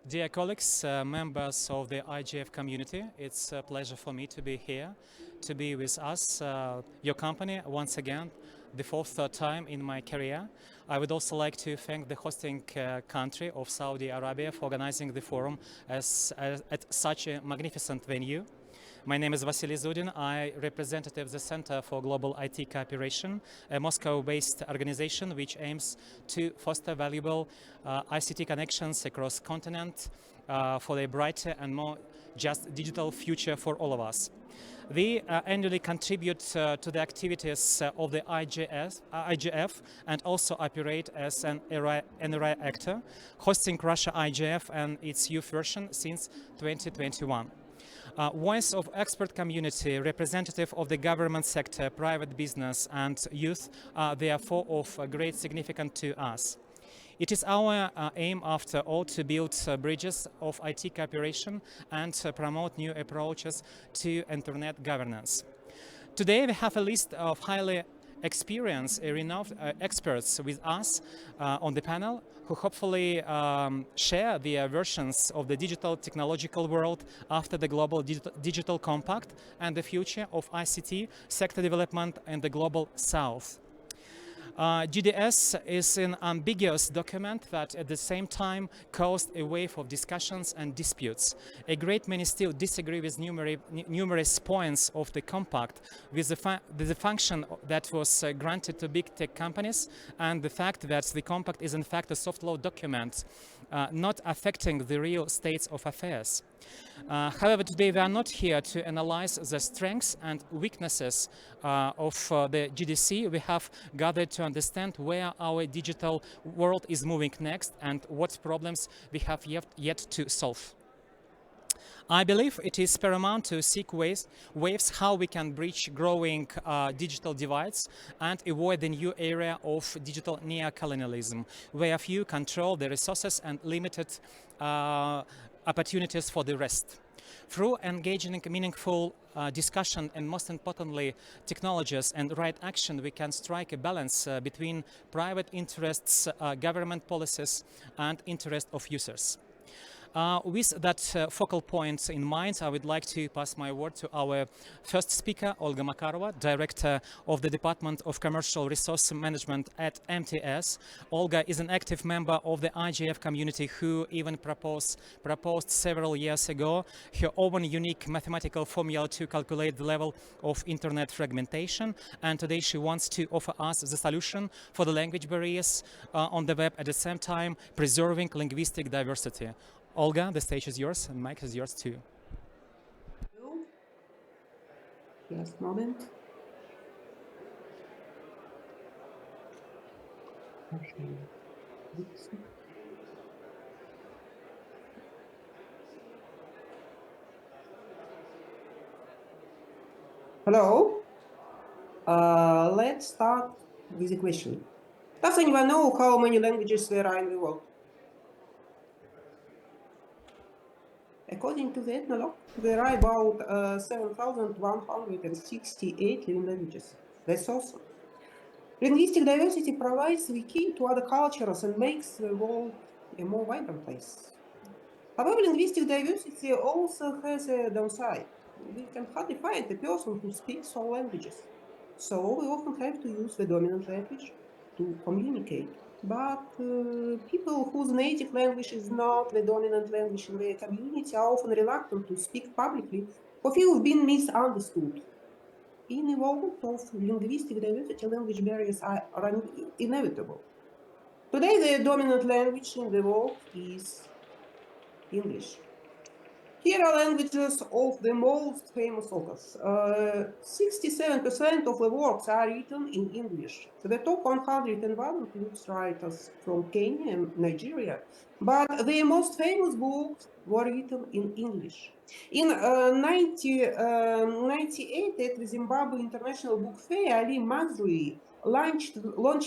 Dear colleagues, members of the IGF community, it's a pleasure for me to be here, to be with us, your company, once again, the fourth time in my career. I would also like to thank the hosting country of Saudi Arabia for organizing the forum at such a magnificent venue. My name is Vasily Zudin. I represent the Center for Global IT Cooperation, a Moscow-based organization which aims to foster valuable ICT connections across continent for a brighter and more just digital future for all of us. We annually contribute to the activities of the IGF and also operate as an NRI actor, hosting Russia IGF and its youth version since 2021. Voice of expert community, representative of the government sector, private business and youth are therefore of great significance to us. It is our aim, after all, to build bridges of IT cooperation and promote new approaches to internet governance. Today we have a list of highly experienced, renowned experts with us on the panel who hopefully share their versions of the digital technological world after the global digital compact and the future of ICT sector development in the global south. GDS is an ambiguous document that at the same time caused a wave of discussions and disputes. A great many still disagree with numerous points of the compact, with the function that was granted to big tech companies and the fact that the compact is in fact a soft law document, not affecting the real states of affairs. However, today we are not here to analyze the strengths and weaknesses of the GDC. We have gathered to understand where our digital world is moving next and what problems we have yet to solve. I believe it is paramount to seek ways how we can bridge growing digital divides and avoid the new era of digital neo-colonialism, where few control the resources and limited opportunities for the rest. Through engaging in meaningful discussion and, most importantly, technologies and right action, we can strike a balance between private interests, government policies and interest of users. With that focal point in mind, I would like to pass my word to our first speaker, Olga Makarova, Director of the Department of Commercial Resource Management at MTS. Olga is an active member of the IGF community who even proposed several years ago her own unique mathematical formula to calculate the level of internet fragmentation. And today she wants to offer us the solution for the language barriers on the web, at the same time preserving linguistic diversity. Olga, the stage is yours, and mic is yours too. Last moment. Hello. Let's start with a question. Does anyone know how many languages there are in the world? According to the Ethnologue, there are about 7,168 living languages. That's awesome. Linguistic diversity provides the key to other cultures and makes the world a more vibrant place. However, linguistic diversity also has a downside. We can hardly find a person who speaks all languages. So we often have to use the dominant language to communicate. But people whose native language is not the dominant language in their community are often reluctant to speak publicly or fear of being misunderstood. In the world of linguistic diversity, language barriers are inevitable. Today, the dominant language in the world is English. Here are languages of the most famous authors. 67% of the works are written in English. So the top 101 includes writers from Kenya and Nigeria, but the most famous books were written in English. In 1998, at the Zimbabwe International Book Fair, Ali Mazrui launched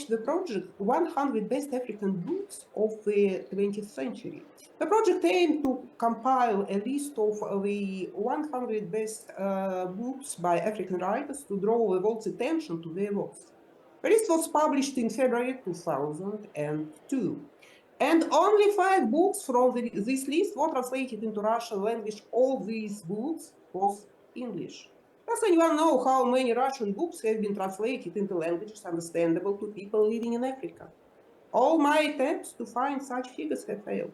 the project 100 Best African Books of the 20th Century. The project aimed to compile a list of the 100 best books by African writers to draw the world's attention to their works. The list was published in February 2002. And only 5 books from this list were translated into Russian language. All these books was English. Does anyone know how many Russian books have been translated into languages understandable to people living in Africa? All my attempts to find such figures have failed.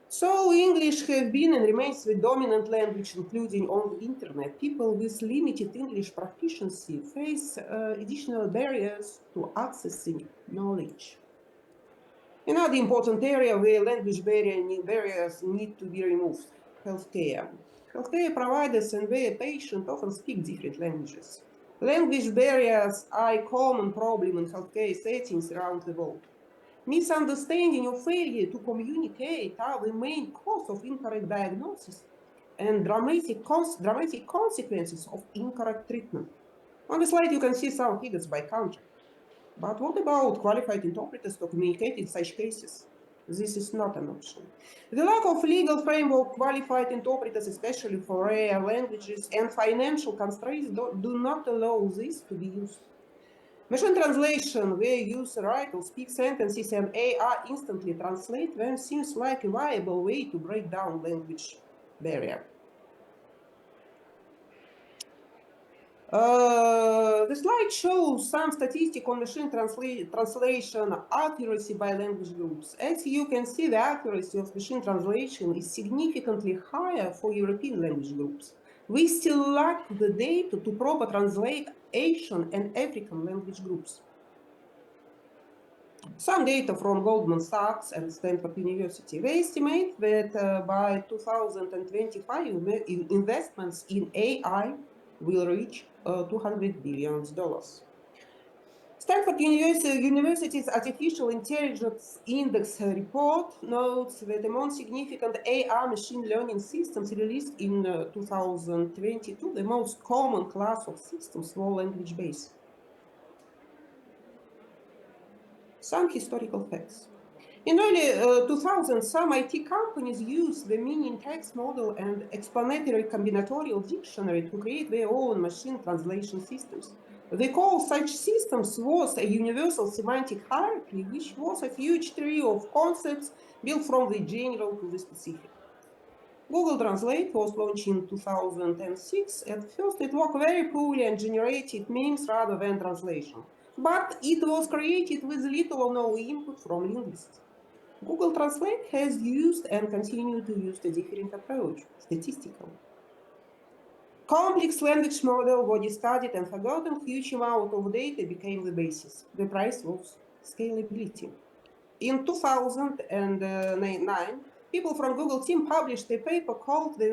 So English has been and remains the dominant language, including on the internet. People with limited English proficiency face additional barriers to accessing knowledge. Another important area where language barriers need to be removed: healthcare. Healthcare providers and their patients often speak different languages. Language barriers are a common problem in healthcare settings around the world. Misunderstanding or failure to communicate are the main cause of incorrect diagnosis and dramatic consequences of incorrect treatment. On the slide, you can see some figures by country. But what about qualified interpreters to communicate in such cases? This is not an option. The lack of legal framework qualified interpreters, especially for rare languages, and financial constraints do not allow this to be used. Machine translation, where user write or speak sentences and AI instantly translate them, seems like a viable way to break down language barrier. The slide shows some statistics on machine translation accuracy by language groups. As you can see, the accuracy of machine translation is significantly higher for European language groups. We still lack the data to proper translate Asian and African language groups. Some data from Goldman Sachs and Stanford University. They estimate that by 2025, investments in AI will reach $200 billion. Stanford University's Artificial Intelligence Index report notes that among significant AI machine learning systems released in 2022, the most common class of systems were language-based. Some historical facts. In early 2000s, some IT companies used the meaning-text model and explanatory combinatorial dictionary to create their own machine translation systems. The core of such systems was a universal semantic hierarchy, which was a huge tree of concepts built from the general to the specific. Google Translate was launched in 2006. At first, it worked very poorly and generated memes rather than translation. But it was created with little or no input from linguists. Google Translate has used and continues to use a different approach, statistical. Complex language models were studied and forgotten. Huge amount of data became the basis. The price was scalability. In 2009, people from Google team published a paper called The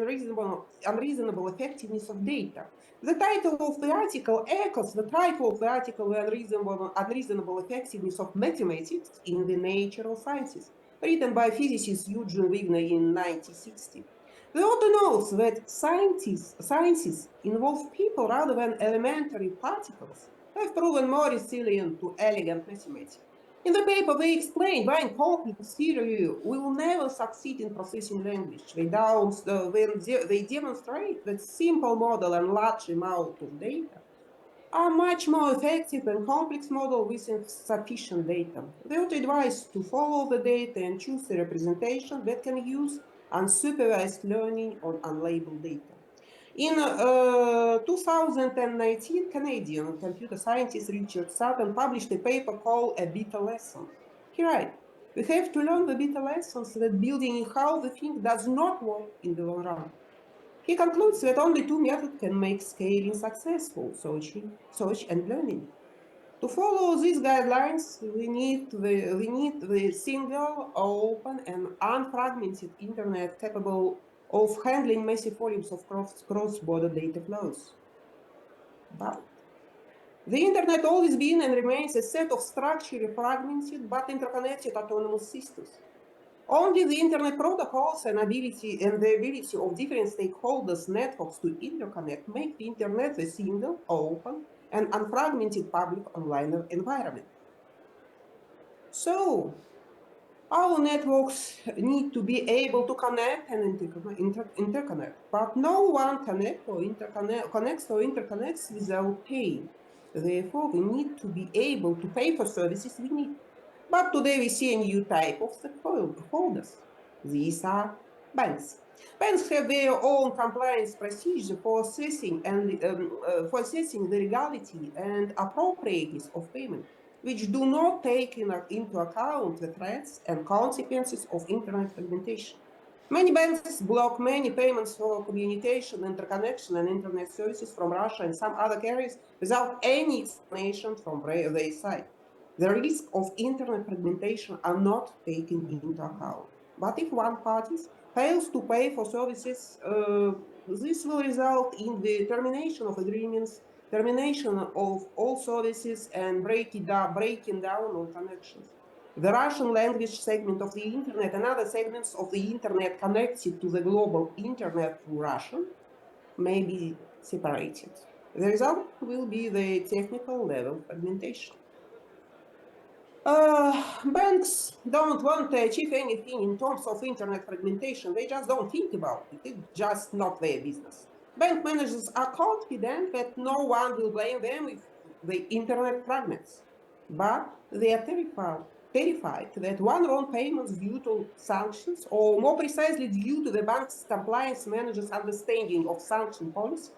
Unreasonable Effectiveness of Data. The title of the article echoes the title of the article, The Unreasonable Effectiveness of Mathematics in the Nature of Sciences, written by physicist Eugene Wigner in 1960. The author notes that sciences involve people rather than elementary particles have proven more resilient to elegant mathematics. In the paper, they explain why in complex theory we will never succeed in processing language. They demonstrate that simple model and large amount of data are much more effective than complex model with insufficient data. They would advise to follow the data and choose a representation that can use unsupervised learning on unlabeled data. In 2019, Canadian computer scientist Richard Sutton published a paper called A Beta Lesson. He writes, we have to learn the beta lessons that building in how the thing does not work in the long run. He concludes that only two methods can make scaling successful, search and learning. To follow these guidelines, we need the single, open, and unfragmented internet capable of handling massive volumes of cross-border data flows. But the internet always been and remains a set of structurally fragmented but interconnected autonomous systems. Only the internet protocols and the ability of different stakeholders networks to interconnect make the internet a single, open, and unfragmented public online environment. So, our networks need to be able to connect and interconnect, but no one connects or interconnects without paying. Therefore, we need to be able to pay for services we need. But today we see a new type of stakeholders. These are banks. Banks have their own compliance procedure for assessing the legality and appropriateness of payment, which do not take into account the threats and consequences of internet fragmentation. Many banks block many payments for communication, interconnection, and internet services from Russia and some other carriers without any explanation from their side. The risk of internet fragmentation are not taken into account. But if one party fails to pay for services, this will result in the termination of agreements, termination of all services, and breaking down all connections. The Russian language segment of the internet and other segments of the internet connected to the global internet through Russian may be separated. The result will be the technical level fragmentation. Banks don't want to achieve anything in terms of internet fragmentation. They just don't think about it. It's just not their business. Bank managers are confident that no one will blame them if the internet fragments. But they are terrified that one wrong payment due to sanctions, or more precisely due to the bank's compliance manager's understanding of sanction policy,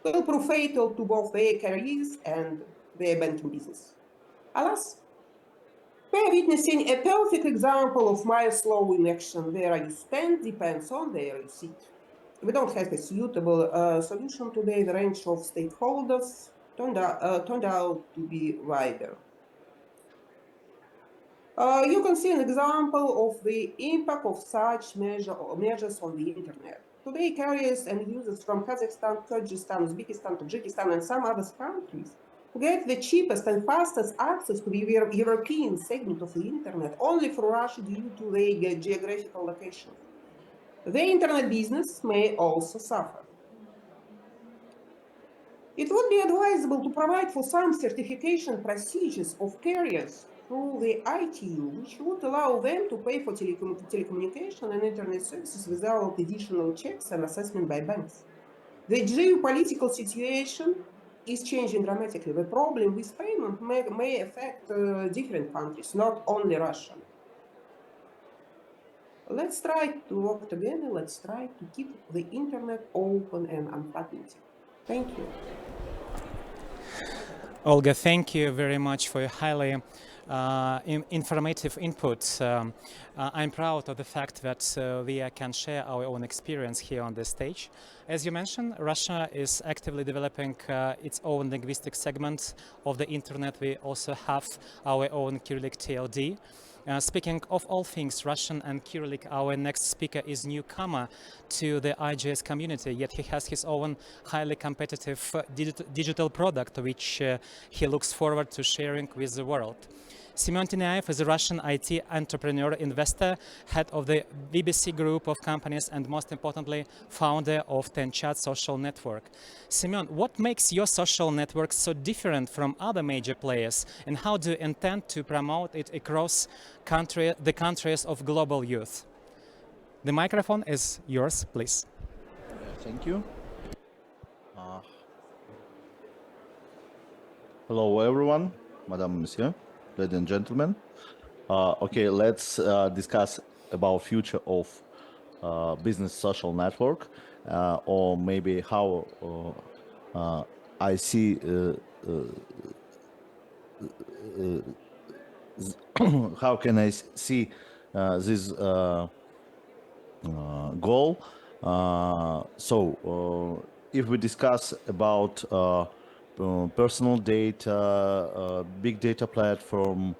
will prove fatal to both their careers and their banking business. Alas, we're witnessing a perfect example of Miles law in action, where you stand depends on where you sit. We don't have a suitable solution today. The range of stakeholders turned out to be wider. You can see an example of the impact of such measures on the internet. Today, carriers and users from Kazakhstan, Kyrgyzstan, Uzbekistan, Tajikistan, and some other countries get the cheapest and fastest access to the European segment of the internet only for Russia due to their geographical location. The internet business may also suffer. It would be advisable to provide for some certification procedures of carriers through the ITU, which would allow them to pay for telecommunication and internet services without additional checks and assessment by banks. The geopolitical situation is changing dramatically. The problem with payment may affect different countries, not only Russia. Let's try to work together. Let's try to keep the internet open and unfragmented. Thank you. Olga, thank you very much for your highly informative input. I'm proud of the fact that we can share our own experience here on this stage. As you mentioned, Russia is actively developing its own linguistic segment of the internet. We also have our own Cyrillic TLD. Speaking of all things Russian and Cyrillic, our next speaker is newcomer to the IGS community, yet he has his own highly competitive digital product, which he looks forward to sharing with the world. Semyon Tinaev is a Russian IT entrepreneur, investor, head of the BBC group of companies, and most importantly, founder of TenChat social network. Semyon, what makes your social network so different from other major players, and how do you intend to promote it across the countries of global youth? The microphone is yours, please. Thank you. Hello, everyone, Madam, Monsieur, ladies and gentlemen. Okay, let's discuss about future of business social network, or maybe how I see how can I see this goal. If we discuss about personal data, big data platform,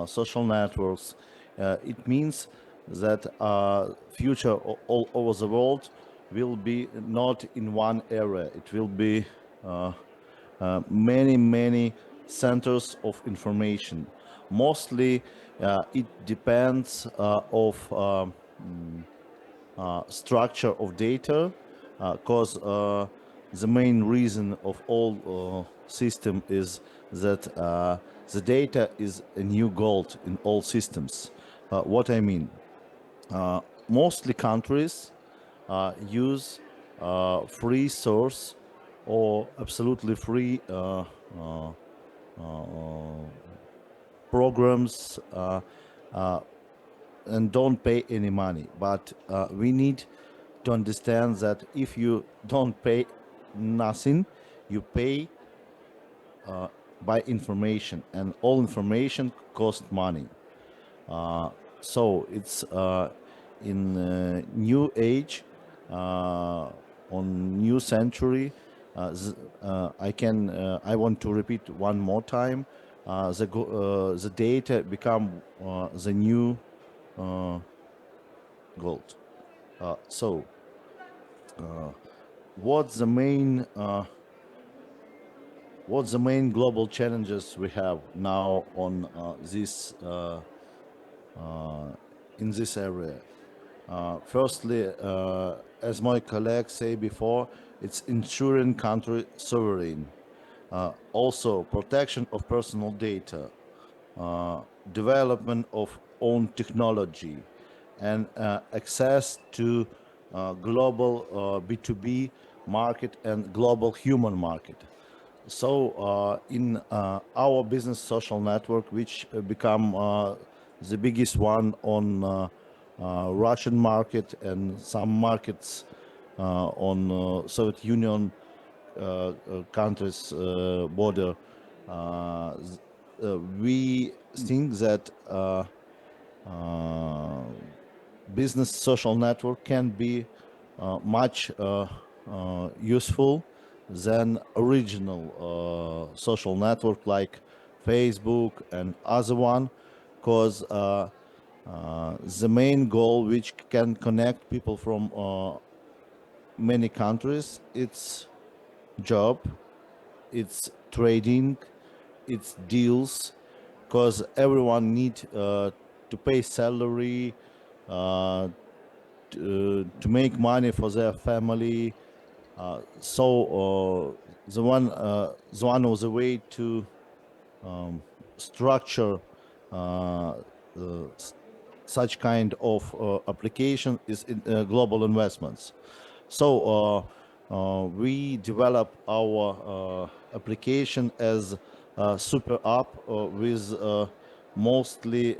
social networks, it means that future all over the world will be not in one area. It will be many centers of information. Mostly it depends of structure of data, because the main reason of all system is that the data is a new gold in all systems. What I mean, mostly countries use free source or absolutely free programs, and don't pay any money. But we need to understand that if you don't pay nothing, you pay by information, and all information costs money. So it's in new age, on new century. I want to repeat one more time. The data become the new gold. So, what's the main global challenges we have now on this in this area? Firstly, as my colleagues say before, it's ensuring country sovereign. Also, protection of personal data, development of own technology, and access to global B2B market and global human market. So in our business social network, which become the biggest one on Russian market and some markets on Soviet Union countries border, we think that business social network can be much useful than original social network like Facebook and other one, because the main goal which can connect people from many countries, it's job, it's trading, it's deals, because everyone need to pay salary, to make money for their family. So the one of the way to structure such kind of application is in, global investments. So we develop our application as a super app with mostly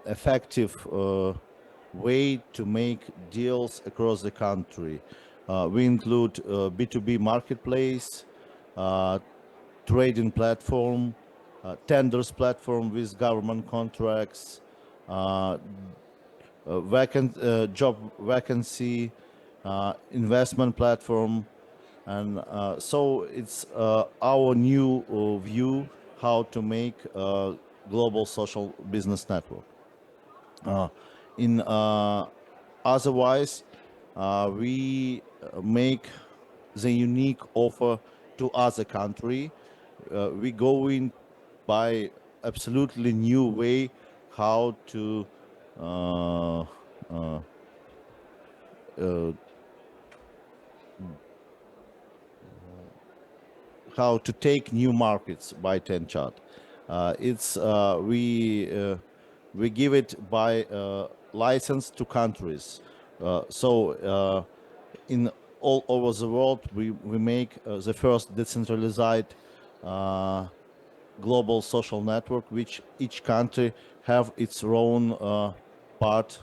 effective way to make deals across the country. We include B2B marketplace, trading platform, tenders platform with government contracts, job vacancy, investment platform, and so it's our new view how to make global social business network. In otherwise, we make the unique offer to other country. We go in by absolutely new way how to take new markets by 10 chart. It's we give it by license to countries. So in all over the world, we make the first decentralized global social network, which each country have its own part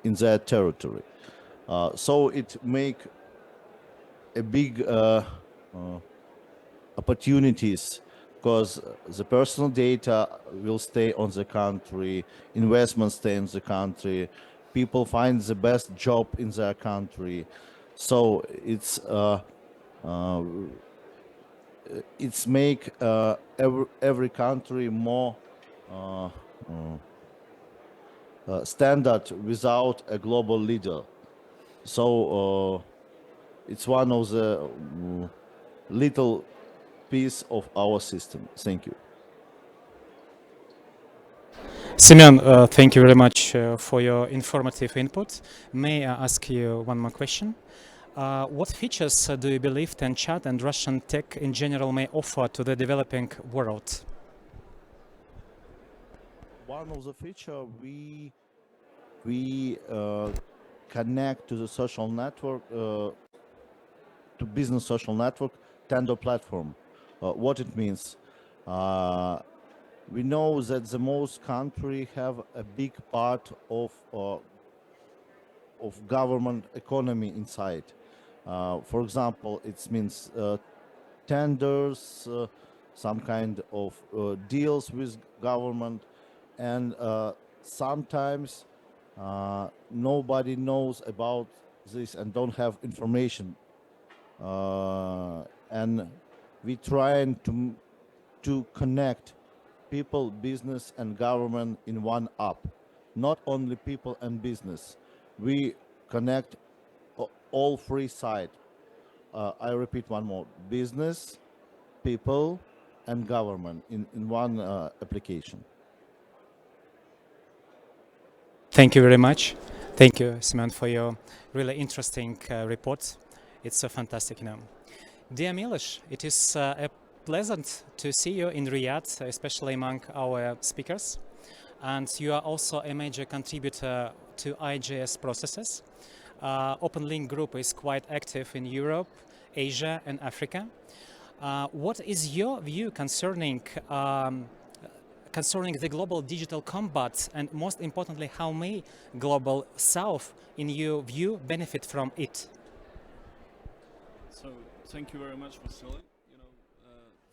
in their territory. So it make a big opportunities, because the personal data will stay on the country, investments stay in the country, people find the best job in their country. So it's make every country more standard without a global leader. So it's one of the little piece of our system. Thank you. Semyon, thank you very much for your informative input. May I ask you one more question? What features do you believe TenChat and Russian tech in general may offer to the developing world? One of the feature we connect to the social network, to business social network tender platform. What it means? Uh, we know that the most country have a big part of government economy inside. For example, it means tenders, some kind of deals with government, and sometimes nobody knows about this and don't have information. And we trying to connect people, business, and government in one app. Not only people and business. We connect all three sides. I repeat one more: business, people, and government in one application. Thank you very much. Thank you, Simon, for your really interesting report. It's so fantastic, you know. Dear Milos, it is a pleasant to see you in Riyadh, especially among our speakers. And you are also a major contributor to IGS processes. Open Link Group is quite active in Europe, Asia, and Africa. What is your view concerning the global digital combat, and most importantly, how may global South, in your view, benefit from it? So, thank you very much, Vasily,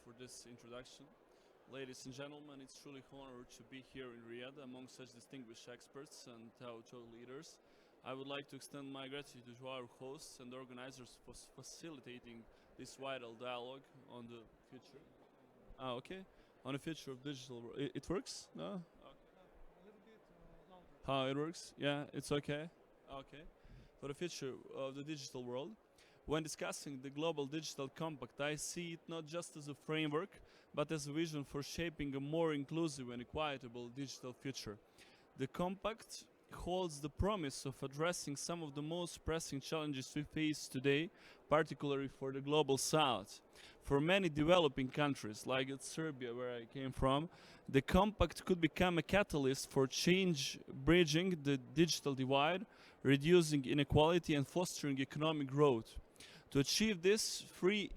for this introduction. Ladies and gentlemen, it's truly an honor to be here in Riyadh among such distinguished experts and thought leaders. I would like to extend my gratitude to our hosts and organizers for facilitating this vital dialogue on the future. Okay. On the future of digital. It works? No? How it works? Yeah, it's okay. Okay. For the future of the digital world. When discussing the Global Digital Compact, I see it not just as a framework, but as a vision for shaping a more inclusive and equitable digital future. The Compact holds the promise of addressing some of the most pressing challenges we face today, particularly for the Global South. For many developing countries, like Serbia, where I came from, the Compact could become a catalyst for change, bridging the digital divide, reducing inequality, and fostering economic growth. To achieve this, three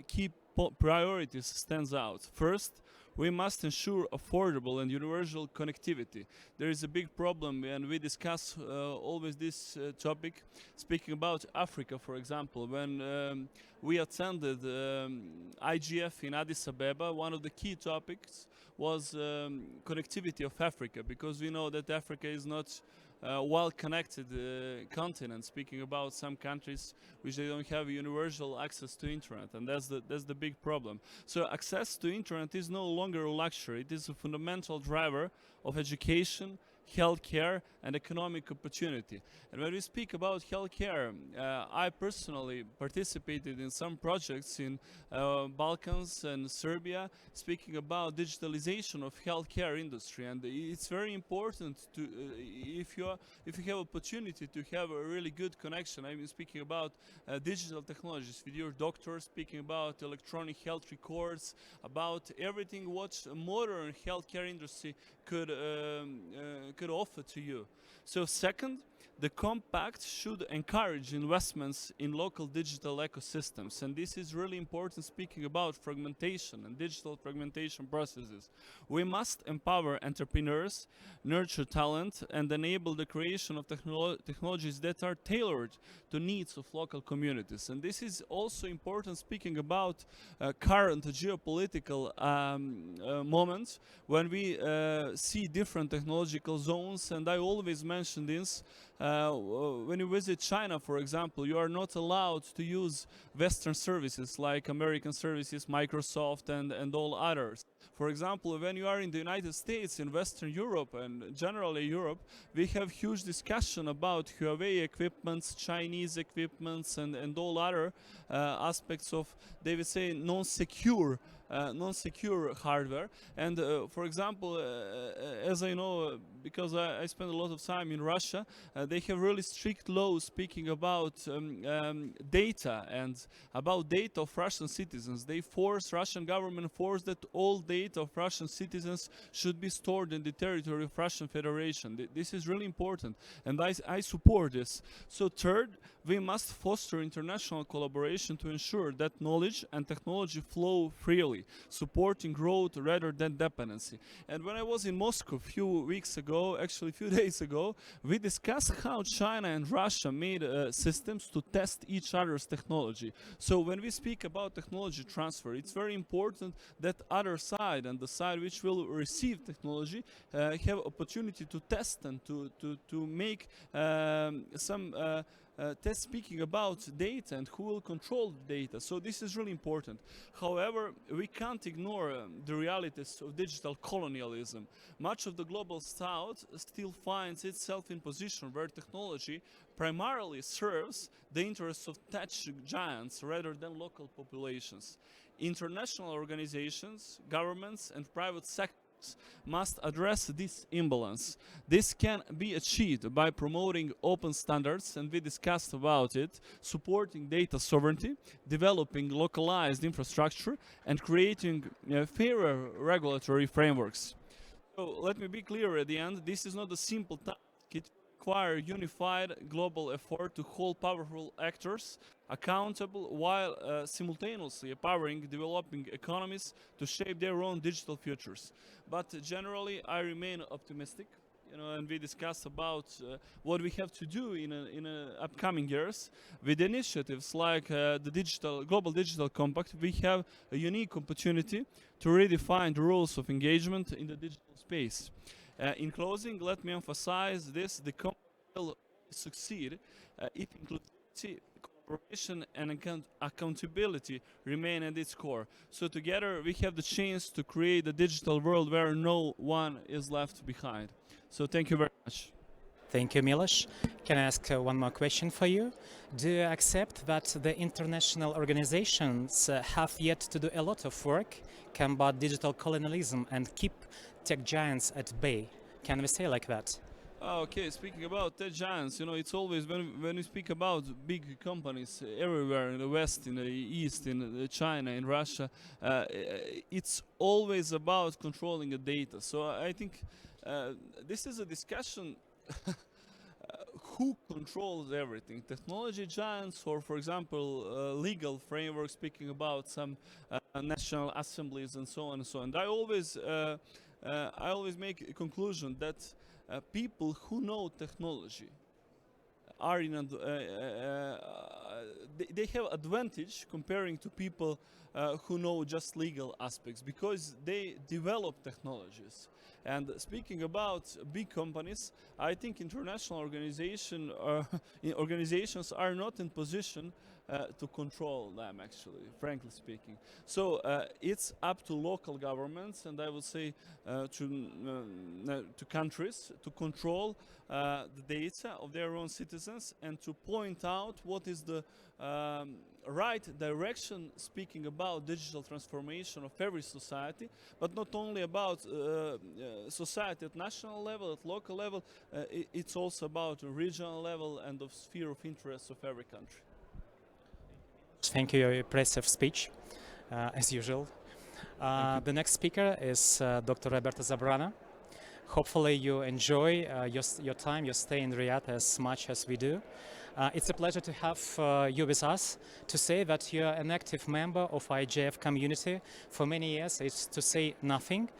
key priorities stands out. First, we must ensure affordable and universal connectivity. There is a big problem, and we discuss always this topic, speaking about Africa, for example. When we attended IGF in Addis Ababa, one of the key topics was connectivity of Africa, because we know that Africa is not well-connected continent, speaking about some countries which they don't have universal access to internet, and that's the big problem. So access to internet is no longer a luxury, it is a fundamental driver of education, healthcare, and economic opportunity. And when we speak about healthcare, I personally participated in some projects in Balkans and Serbia, speaking about digitalization of healthcare industry. And it's very important to, if you have opportunity to have a really good connection. I'm speaking about digital technologies with your doctor, speaking about electronic health records, about everything what a modern healthcare industry could offer to you. So second, the compact should encourage investments in local digital ecosystems, and this is really important, speaking about fragmentation and digital fragmentation processes. We must empower entrepreneurs, nurture talent, and enable the creation of technologies that are tailored to needs of local communities. And this is also important, speaking about current geopolitical moments, when we see different technological zones. And I always mention this, when you visit China, for example, you are not allowed to use Western services like American services, Microsoft, and all others. For example, when you are in the United States, in Western Europe, and generally Europe, we have huge discussion about Huawei equipments, Chinese equipments, and all other aspects of, they would say, non-secure hardware. And for example, as I know, because I spend a lot of time in Russia, they have really strict laws speaking about data and about data of Russian citizens. Russian government forced that all data of Russian citizens should be stored in the territory of Russian Federation. This is really important, and I support this. So third, we must foster international collaboration to ensure that knowledge and technology flow freely, supporting growth rather than dependency. And when I was in Moscow a few weeks ago, actually a few days ago, we discussed how China and Russia made systems to test each other's technology. So when we speak about technology transfer, it's very important that other side and the side which will receive technology have opportunity to test and to make some test speaking about data and who will control the data. So this is really important. However, we can't ignore the realities of digital colonialism. Much of the global south still finds itself in position where technology primarily serves the interests of tech giants rather than local populations. International organizations, governments and private sectors must address this imbalance. This can be achieved by promoting open standards, and we discussed about it, supporting data sovereignty, developing localized infrastructure, and creating fairer regulatory frameworks. So let me be clear at the end, this is not a simple task. It requires unified global effort to hold powerful actors accountable while simultaneously empowering developing economies to shape their own digital futures. But generally, I remain optimistic. And we discuss about what we have to do in upcoming years. With initiatives like the Global Digital Compact, we have a unique opportunity to redefine the rules of engagement in the digital space. In closing, let me emphasize this: the compact will succeed if inclusivity, cooperation, and accountability remain at its core. So together, we have the chance to create a digital world where no one is left behind. So thank you very much. Thank you, Miloš. Can I ask one more question for you? Do you accept that the international organizations have yet to do a lot of work, combat digital colonialism, and keep tech giants at bay? Can we say like that? Okay, speaking about tech giants, it's always when we speak about big companies everywhere in the West, in the East, in China, in Russia, it's always about controlling the data. So I think this is a discussion who controls everything, technology giants or, for example, legal framework, speaking about some national assemblies and so on and so on. And I always make a conclusion that people who know technology are they have advantage comparing to people who know just legal aspects, because they develop technologies. And speaking about big companies, I think international organizations are not in position to control them, actually, frankly speaking. So it's up to local governments, and I would say to countries, to control the data of their own citizens and to point out what is the right direction, speaking about digital transformation of every society, but not only about society at national level, at local level, it's also about a regional level and of sphere of interest of every country. Thank you, your impressive speech, as usual. The next speaker is Dr. Roberto Zabrana. Hopefully you enjoy your time, your stay in Riyadh as much as we do. It's a pleasure to have you with us, to say that you're an active member of IGF community for many years. It's to say nothing.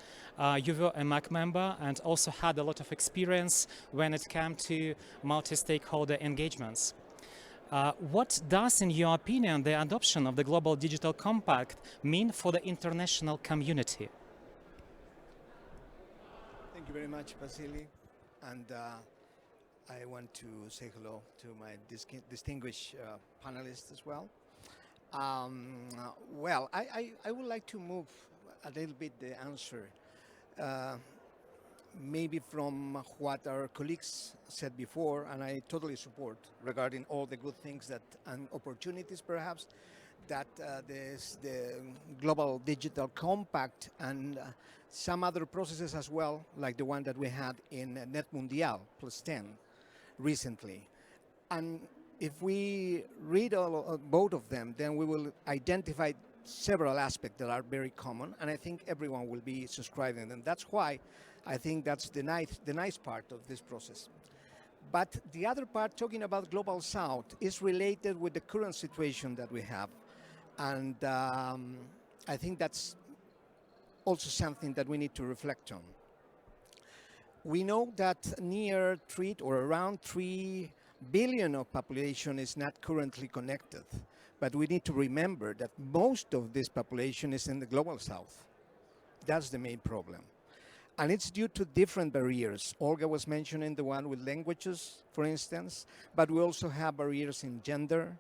You were a MAC member and also had a lot of experience when it came to multi-stakeholder engagements. What does, in your opinion, the adoption of the Global Digital Compact mean for the international community? Thank you very much, Vasily. And I want to say hello to my distinguished panelists as well. Well, I would like to move a little bit the answer, maybe from what our colleagues said before, and I totally support, regarding all the good things that and opportunities perhaps that the Global Digital Compact and some other processes as well, like the one that we had in Net Mundial +10 recently. And if we read both of them, then we will identify several aspects that are very common, and I think everyone will be subscribing, and that's why I think that's the nice part of this process. But the other part, talking about Global South, is related with the current situation that we have, and I think that's also something that we need to reflect on. We know that near 3 or around 3 billion of population is not currently connected. But we need to remember that most of this population is in the Global South. That's the main problem. And it's due to different barriers. Olga was mentioning the one with languages, for instance, but we also have barriers in gender.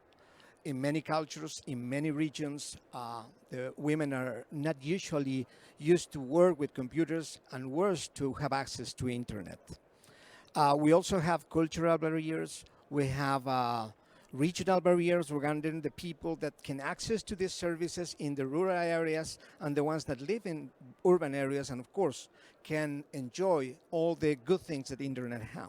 In many cultures, in many regions, the women are not usually used to work with computers and worse to have access to internet. We also have cultural barriers. We have regional barriers regarding the people that can access to these services in the rural areas and the ones that live in urban areas and of course can enjoy all the good things that the internet have.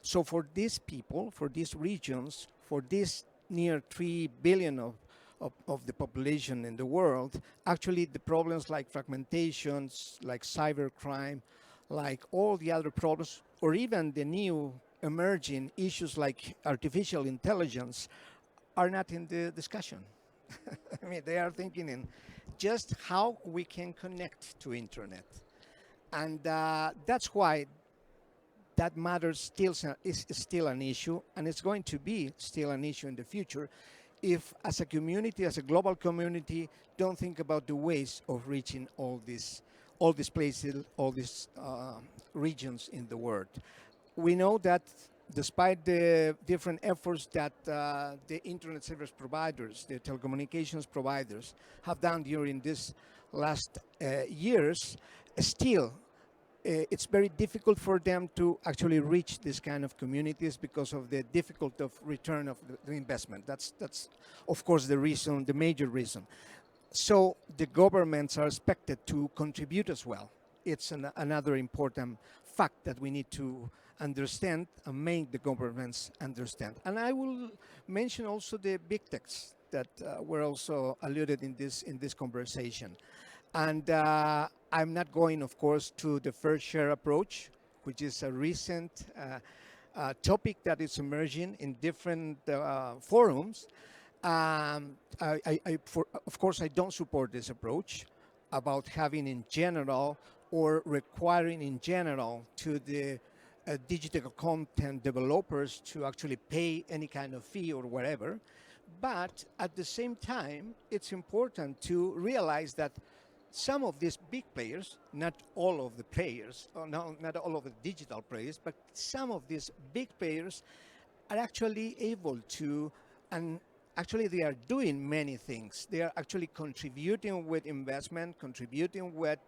So for these people, for these regions, for this near 3 billion of the population in the world, actually the problems like fragmentations, like cybercrime, like all the other problems, or even the new emerging issues like artificial intelligence are not in the discussion. I mean, they are thinking in just how we can connect to internet. And that's why that matter is still an issue, and it's going to be still an issue in the future if as a community, as a global community, don't think about the ways of reaching all these places, all these regions in the world. We know that despite the different efforts that the internet service providers, the telecommunications providers have done during these last years, still it's very difficult for them to actually reach this kind of communities because of the difficulty of return of the investment. That's of course the reason, the major reason. So the governments are expected to contribute as well. It's another important fact that we need to understand and make the governments understand. And I will mention also the big techs that were also alluded in this conversation. And I'm not going, of course, to the fair share approach, which is a recent topic that is emerging in different forums. Of course, I don't support this approach about having in general or requiring in general to the digital content developers to actually pay any kind of fee or whatever. But at the same time, it's important to realize that some of these big players, not all of the players, not all of the digital players, but some of these big players are actually able to, and actually they are doing many things. They are actually contributing with investment, contributing with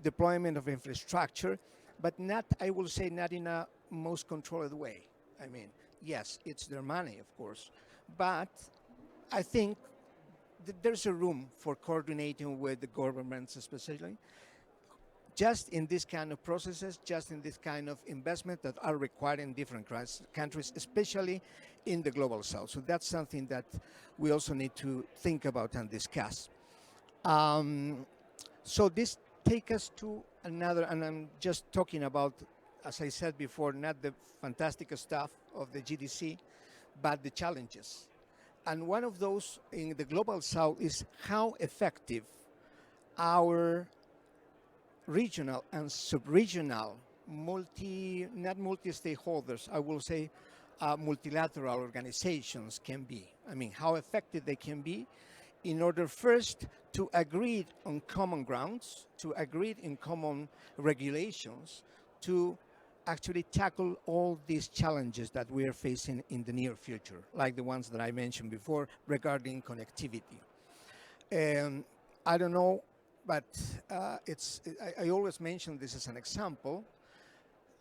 deployment of infrastructure, but not, I will say, not in a most controlled way. I mean, yes, it's their money, of course, but I think there's a room for coordinating with the governments, especially, just in this kind of processes, just in this kind of investment that are required in different countries, especially in the Global South. So that's something that we also need to think about and discuss. So this takes us to another, and I'm just talking about, as I said before, not the fantastic stuff of the GDC, but the challenges. And one of those in the Global South is how effective our regional and sub-regional not multi-stakeholders, I will say multilateral organizations can be. I mean, how effective they can be in order first to agree on common grounds, to agree in common regulations, to actually tackle all these challenges that we are facing in the near future, like the ones that I mentioned before regarding connectivity. I don't know, but I always mention this as an example.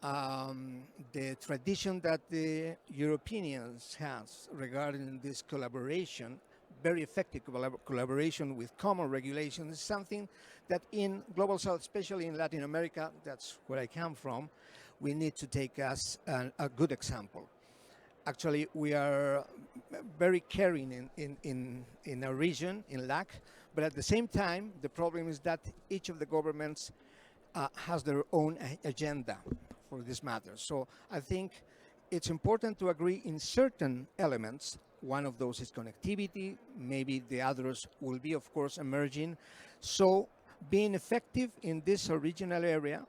The tradition that the Europeans has regarding this collaboration, very effective collaboration with common regulations, is something that in Global South, especially in Latin America, that's where I come from, we need to take as a good example. Actually, we are very caring in our region, in LAC, But at the same time, the problem is that each of the governments has their own agenda for this matter. So I think it's important to agree in certain elements. One of those is connectivity. Maybe the others will be, of course, emerging. So being effective in this original area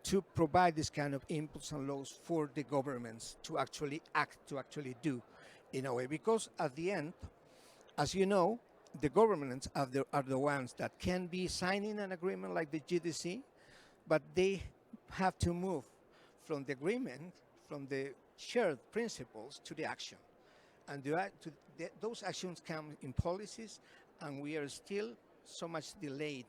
to provide this kind of inputs and laws for the governments to actually act, to actually do in a way. Because at the end, as you know, the governments are the ones that can be signing an agreement like the GDC, but they have to move from the agreement, from the shared principles to the action. And those actions come in policies, and we are still so much delayed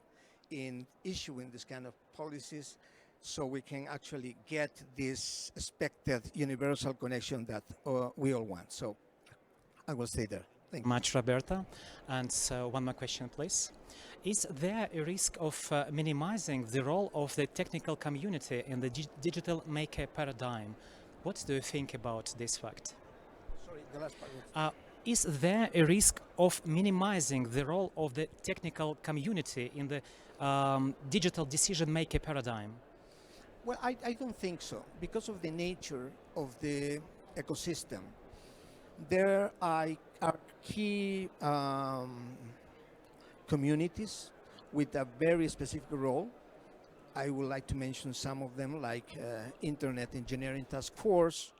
in issuing this kind of policies so we can actually get this expected universal connection that we all want. So I will stay there. Thank you. Much, Roberta. And so one more question, please. Is there a risk of minimizing the role of the technical community in the digital maker paradigm? What do you think about this fact? Sorry, the last part. Is there a risk of minimizing the role of the technical community in the digital decision maker paradigm? Well, I don't think so, because of the nature of the ecosystem. There are key communities with a very specific role. I would like to mention some of them, like Internet Engineering Task Force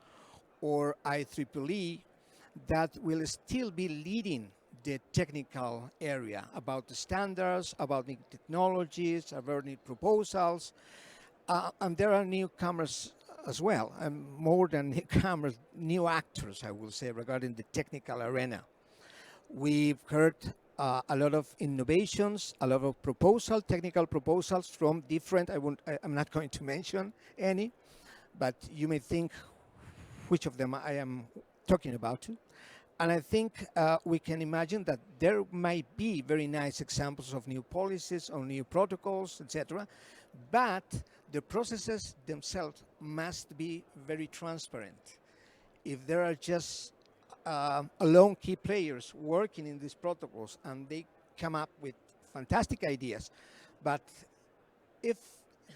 or IEEE, that will still be leading the technical area about the standards, about the technologies, about the proposals. And there are newcomers as well, and more than newcomers, new actors, I will say, regarding the technical arena. We've heard a lot of innovations, a lot of technical proposals from different, I'm not going to mention any, but you may think which of them I am talking about. And I think we can imagine that there might be very nice examples of new policies or new protocols, etc. But the processes themselves must be very transparent. If there are just alone key players working in these protocols and they come up with fantastic ideas, but if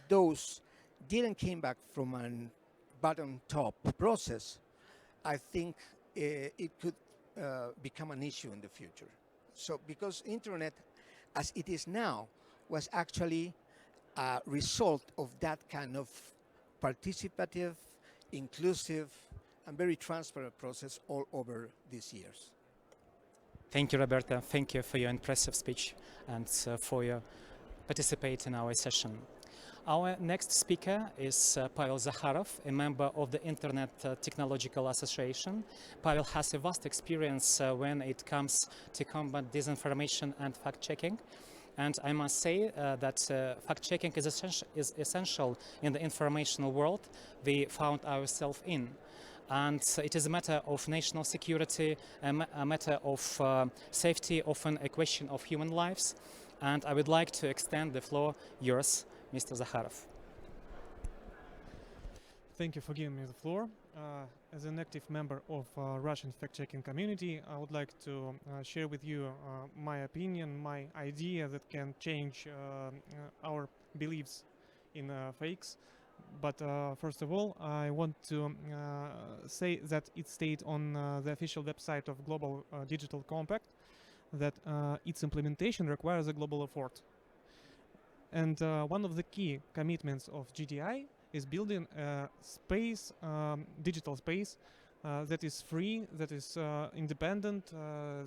those didn't came back from a bottom-top process, I think it could become an issue in the future. So because internet, as it is now, was actually a result of that kind of participative, inclusive, and very transparent process all over these years. Thank you, Roberta. Thank you for your impressive speech and for your participate in our session. Our next speaker is Pavel Zakharov, a member of the Internet Technological Association. Pavel has a vast experience when it comes to combat disinformation and fact-checking. And I must say that fact-checking is essential in the informational world we found ourselves in. And it is a matter of national security, a matter of safety, often a question of human lives. And I would like to extend the floor yours, Mr. Zakharov. Thank you for giving me the floor. As an active member of Russian fact-checking community, I would like to share with you my opinion, my idea that can change our beliefs in fakes. But first of all, I want to say that it stated on the official website of Global Digital Compact that its implementation requires a global effort. And one of the key commitments of GDI is building a space, digital space, that is free, that is independent,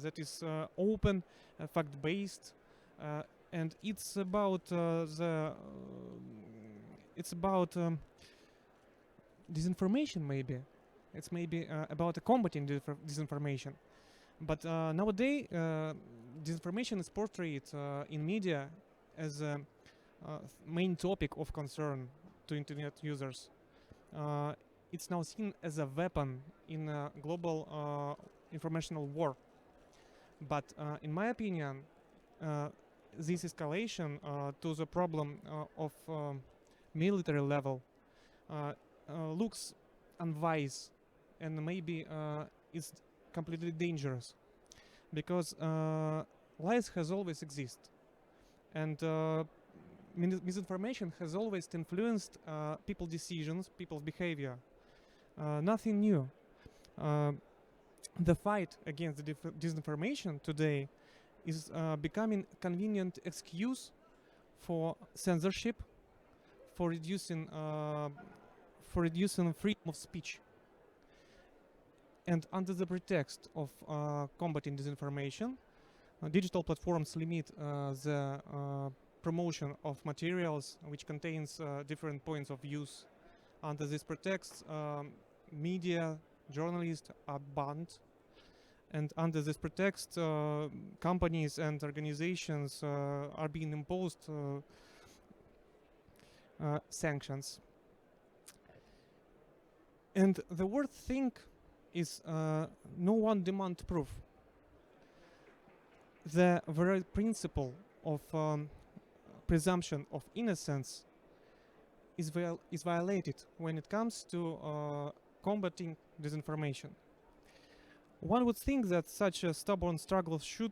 that is open, fact-based, and it's about disinformation. Maybe it's about combating disinformation. But nowadays, disinformation is portrayed in media as a main topic of concern to internet users. It's now seen as a weapon in a global informational war. But in my opinion, this escalation to the problem of military level looks unwise, and maybe it's completely dangerous, because lies has always existed. And misinformation has always influenced people's decisions, people's behavior. Nothing new. The fight against the disinformation today is becoming a convenient excuse for censorship, for reducing freedom of speech. And under the pretext of combating disinformation, digital platforms limit the promotion of materials which contains different points of views. Under this pretext, media, journalists are banned, and under this pretext, companies and organizations are being imposed sanctions. And the worst thing is no one demand proof. The very principle of presumption of innocence is violated when it comes to combating disinformation. One would think that such a stubborn struggle should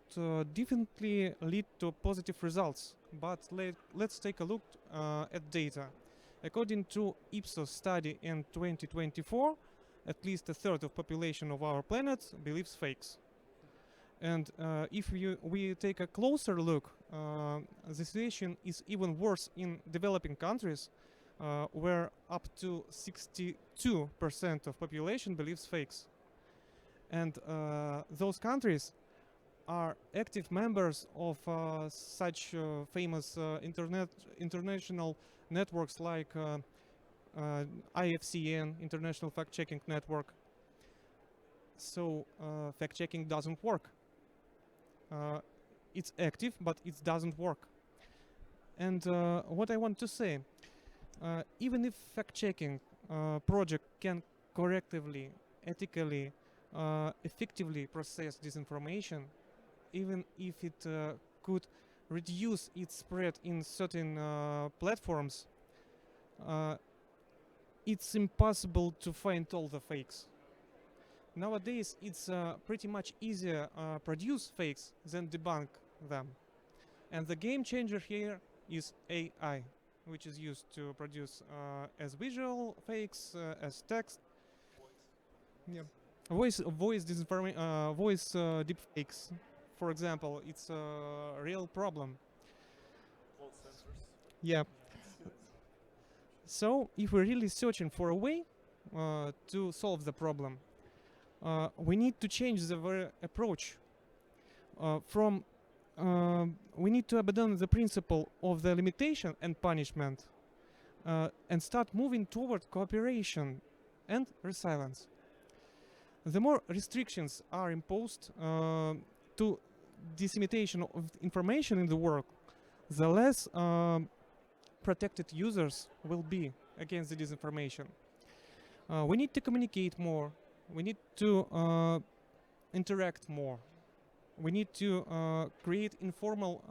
definitely lead to positive results, but let's take a look at data. According to Ipsos study in 2024, at least a third of population of our planet believes fakes. And if we take a closer look, the situation is even worse in developing countries, where up to 62% of population believes fakes. And those countries are active members of such famous international networks like IFCN, International Fact-Checking Network. So fact-checking doesn't work. It's active, but it doesn't work. And what I want to say, even if fact-checking project can correctively, ethically, effectively process disinformation, even if it could reduce its spread in certain platforms, it's impossible to find all the fakes. Nowadays, it's pretty much easier produce fakes than debunk them. And the game changer here is AI, which is used to produce as visual fakes, as text. Yeah. Voice deepfakes, for example, it's a real problem. Yeah. So, if we're really searching for a way to solve the problem, we need to change the very approach. We need to abandon the principle of the limitation and punishment and start moving toward cooperation and resilience. The more restrictions are imposed to dissemination of information in the world, the less protected users will be against the disinformation. We need to communicate more. We need to interact more. We need to create informal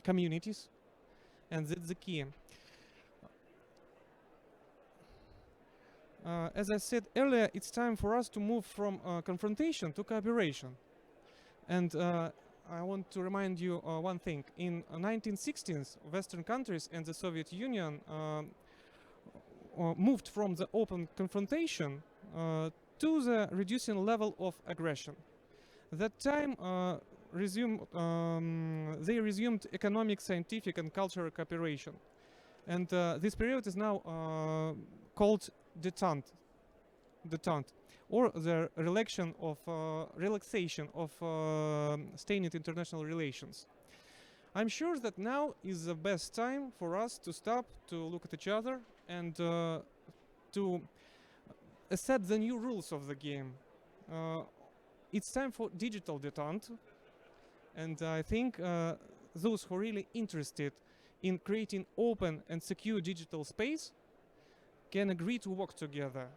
communities, and that's the key. As I said earlier, it's time for us to move from confrontation to cooperation. And I want to remind you one thing. In 1960s, Western countries and the Soviet Union moved from the open confrontation to the reducing level of aggression. That time they resumed economic, scientific, and cultural cooperation. And this period is now called detente, or the relaxation of stained international relations. I'm sure that now is the best time for us to stop, to look at each other, and to set the new rules of the game. It's time for digital detente, and I think those who are really interested in creating open and secure digital space can agree to work together,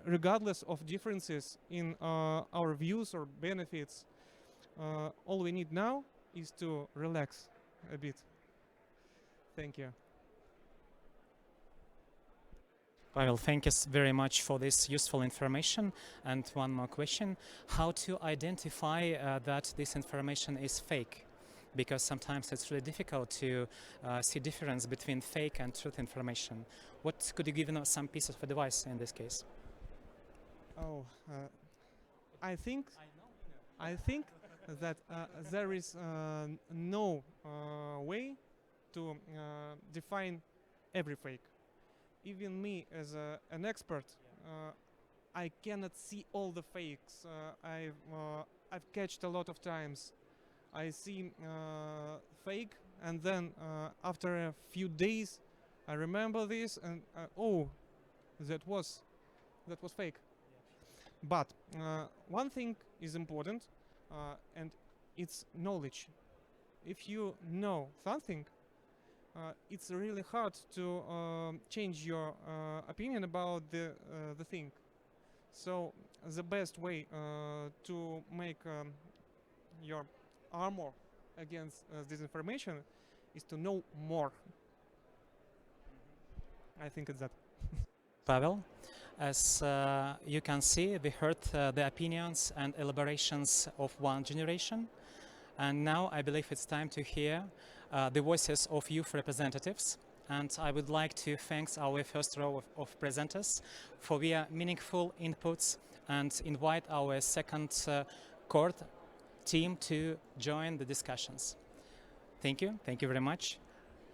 regardless of differences in our views or benefits. All we need now is to relax a bit. Thank you. Pavel, thank you very much for this useful information. And one more question: how to identify that this information is fake? because sometimes it's really difficult to see difference between fake and truth information. What could you give us some pieces of advice in this case? Oh, I think I think that there is no way to define every fake. Even me, as an expert, I cannot see all the fakes. I've catched a lot of times. I see fake, and then after a few days, I remember this, and oh, that was fake. But one thing is important, and it's knowledge. If you know something, it's really hard to change your opinion about the thing. So the best way to make your armor against disinformation is to know more. I think it's that. Pavel, as you can see, we heard the opinions and elaborations of one generation, and now I believe it's time to hear the voices of youth representatives. And I would like to thank our first row of presenters for their meaningful inputs and invite our second court team to join the discussions. Thank you very much.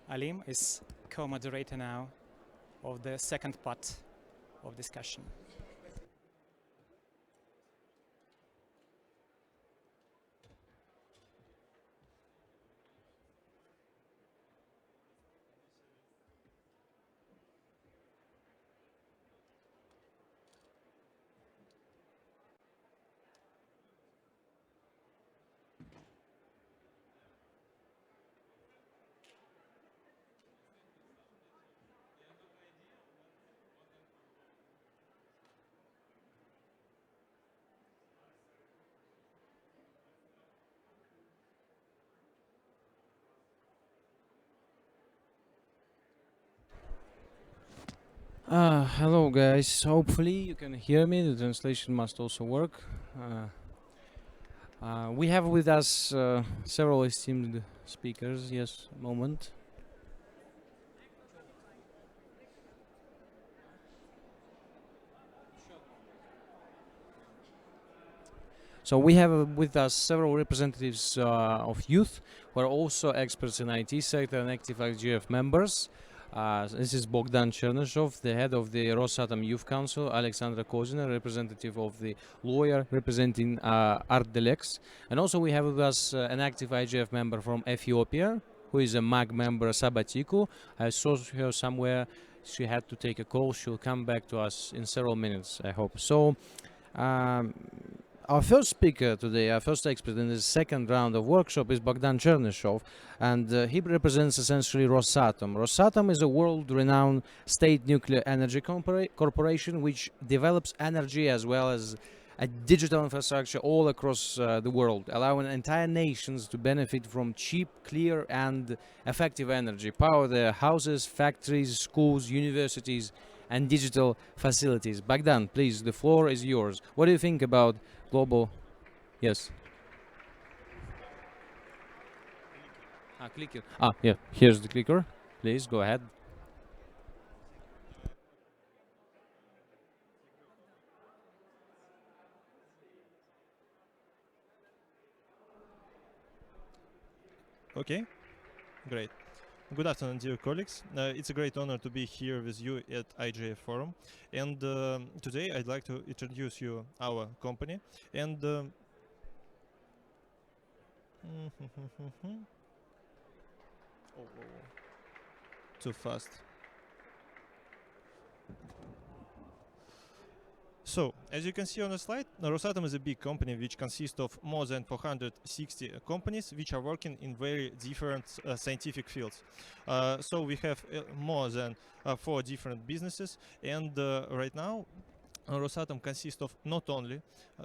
Alim is co-moderator now of the second part of discussion. Hello guys, hopefully you can hear me, the translation must also work. We have with us several esteemed speakers, yes, moment. So we have with us several representatives of youth who are also experts in IT sector and active IGF members. This is Bogdan Chernyshov, the head of the Rosatom Youth Council, Alexandra Kozina, representative of the lawyer representing Ardelex, and also we have with us an active IGF member from Ethiopia, who is a MAG member, Sabatiku. I saw her somewhere. She had to take a call. She'll come back to us in several minutes, I hope. So, our first speaker today, our first expert in the second round of workshop is Bogdan Chernyshov, and he represents essentially Rosatom. Rosatom is a world-renowned state nuclear energy corporation which develops energy as well as a digital infrastructure all across the world, allowing entire nations to benefit from cheap, clear and effective energy, power their houses, factories, schools, universities and digital facilities. Bogdan, please, the floor is yours. What do you think about global? Yes. Clicker. Yeah, here's the clicker. Please go ahead. Okay, great. Good afternoon, dear colleagues. It's a great honor to be here with you at IGF Forum. And today I'd like to introduce you our company. And too fast. So, as you can see on the slide, Rosatom is a big company which consists of more than 460 companies which are working in very different scientific fields. So we have more than 4 different businesses, and right now Rosatom consists of not only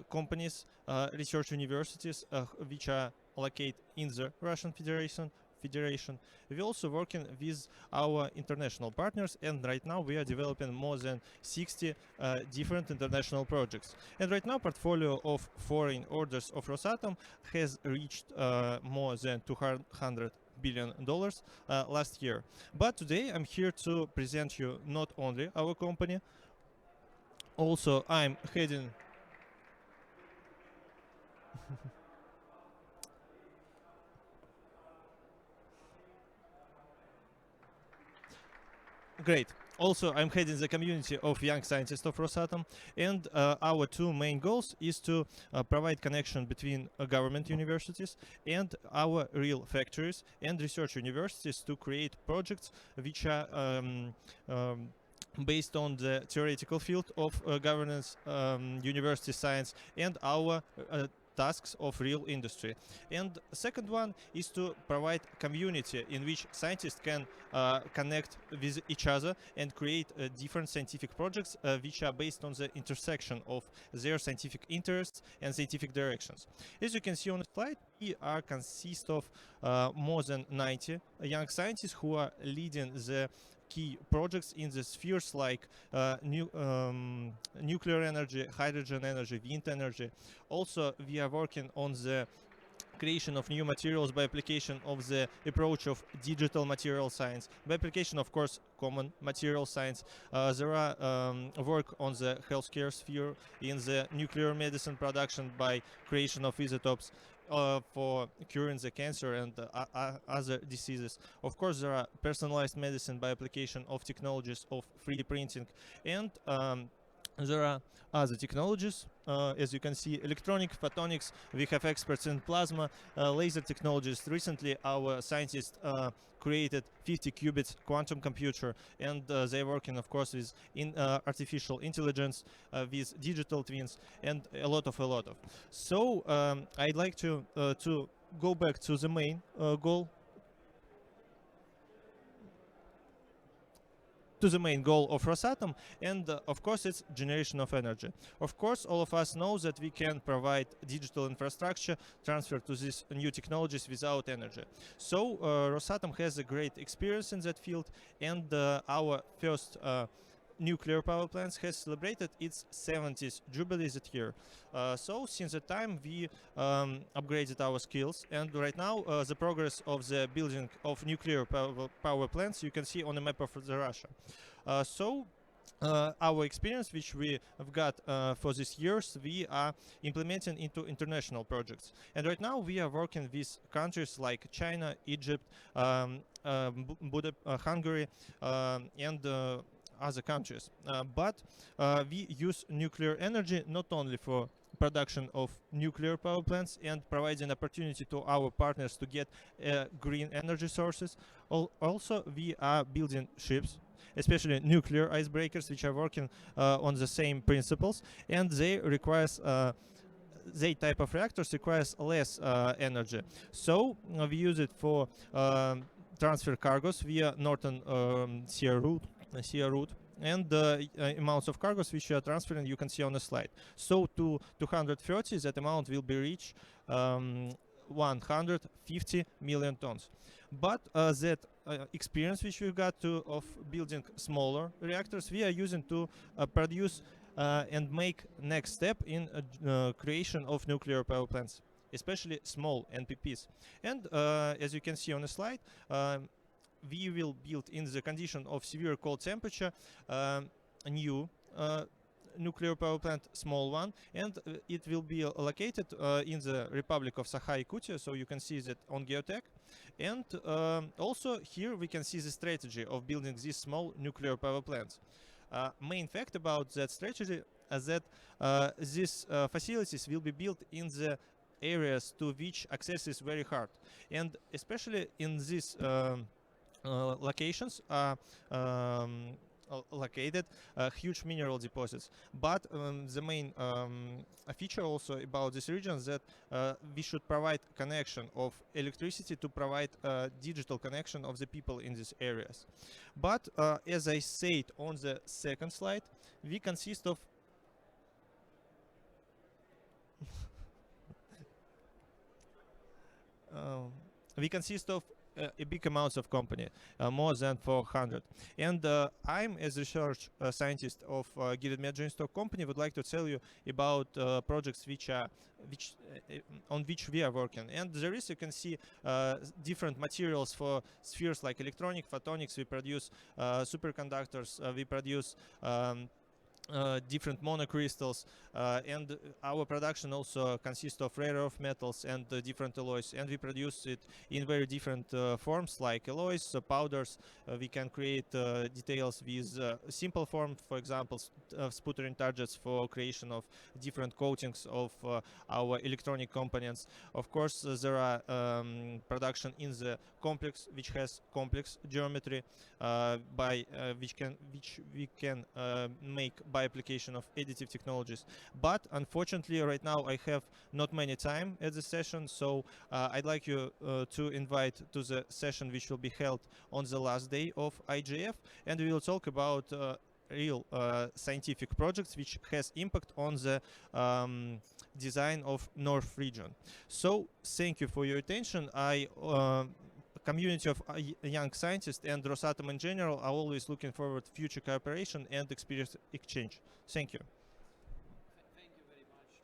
companies, research universities which are located in the Russian Federation, Federation. We're also working with our international partners, and right now we are developing more than 60 different international projects. And right now, portfolio of foreign orders of Rosatom has reached more than $200 billion last year. But today I'm here to present you not only our company, also I'm heading Great. Also, I'm heading the community of young scientists of Rosatom, and our two main goals is to provide connection between government universities and our real factories and research universities to create projects which are based on the theoretical field of governance, university science, and our tasks of real industry. And second one is to provide community in which scientists can connect with each other and create different scientific projects which are based on the intersection of their scientific interests and scientific directions. As you can see on the slide, we are consist of more than 90 young scientists who are leading the key projects in the spheres like nuclear energy, hydrogen energy, wind energy. Also, we are working on the creation of new materials by application of the approach of digital material science, by application, of course, common material science. There are work on the healthcare sphere in the nuclear medicine production by creation of isotopes for curing the cancer and other diseases. Of course, there are personalized medicine by application of technologies of 3D printing, and there are other technologies, as you can see, electronic, photonics. We have experts in plasma, laser technologies. Recently, our scientists created 50 qubits quantum computer, and they're working, of course, with artificial intelligence, with digital twins, and a lot of. So I'd like to go back to the main goal. To the main goal of Rosatom, and of course it's generation of energy. Of course, all of us know that we can provide digital infrastructure transfer to these new technologies without energy. So Rosatom has a great experience in that field, and our first nuclear power plants has celebrated its 70th jubilee that year. So since the time we upgraded our skills, and right now the progress of the building of nuclear power plants you can see on the map of Russia. Our experience which we have got for these years, we are implementing into international projects. And right now we are working with countries like China, Egypt, Hungary, and other countries. But we use nuclear energy not only for production of nuclear power plants and providing opportunity to our partners to get green energy sources. Also, we are building ships, especially nuclear icebreakers, which are working on the same principles, and they requires they type of reactors requires less energy. So we use it for transfer cargos via northern sea route, and the amounts of cargos which you are transferring you can see on the slide. So to 230, that amount will be reached 150 million tons. But that experience which we got of building smaller reactors, we are using to produce and make next step in creation of nuclear power plants, especially small NPPs. And as you can see on the slide, we will build in the condition of severe cold temperature a new nuclear power plant, small one, and it will be located in the Republic of Sakha-Yakutia, so you can see that on geotech. And also here we can see the strategy of building these small nuclear power plants. Main fact about that strategy is that these facilities will be built in the areas to which access is very hard, and especially in these locations are located huge mineral deposits. But the main feature also about this region is that we should provide connection of electricity to provide digital connection of the people in these areas. But as I said on the second slide, we consist of a big amounts of company, more than 400. And I'm, as research scientist of Guided Joint Stock company, would like to tell you about projects on which we are working. And there is, you can see different materials for spheres like electronic, photonics. We produce superconductors. We produce different monocrystals, and our production also consists of rare earth metals and different alloys, and we produce it in very different forms like alloys, powders. We can create details with simple form, for example, sputtering targets for creation of different coatings of our electronic components. Of course, there are production in the complex, which has complex geometry, which we can make by application of additive technologies. But unfortunately, right now I have not many time at the session, so I'd like you to invite to the session which will be held on the last day of IGF, and we will talk about real scientific projects which has impact on the design of North region. So thank you for your attention. Community of young scientists and Rosatom in general are always looking forward to future cooperation and experience exchange. Thank you.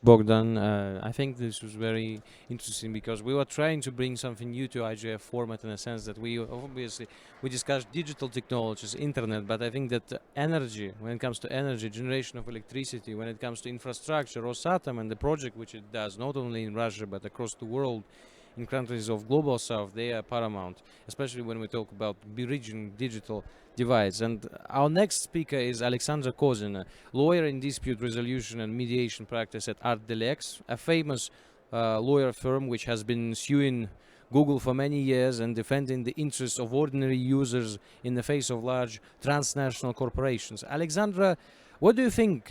Bogdan, I think this was very interesting because we were trying to bring something new to IGF format in a sense that we discussed digital technologies, internet, but I think that energy, when it comes to energy, generation of electricity, when it comes to infrastructure, Rosatom and the project which it does, not only in Russia but across the world, in countries of global south, they are paramount, especially when we talk about bridging digital divides. And our next speaker is Alexandra Kozina, lawyer in dispute resolution and mediation practice at ArtDelex, a famous lawyer firm which has been suing Google for many years and defending the interests of ordinary users in the face of large transnational corporations. Alexandra, what do you think?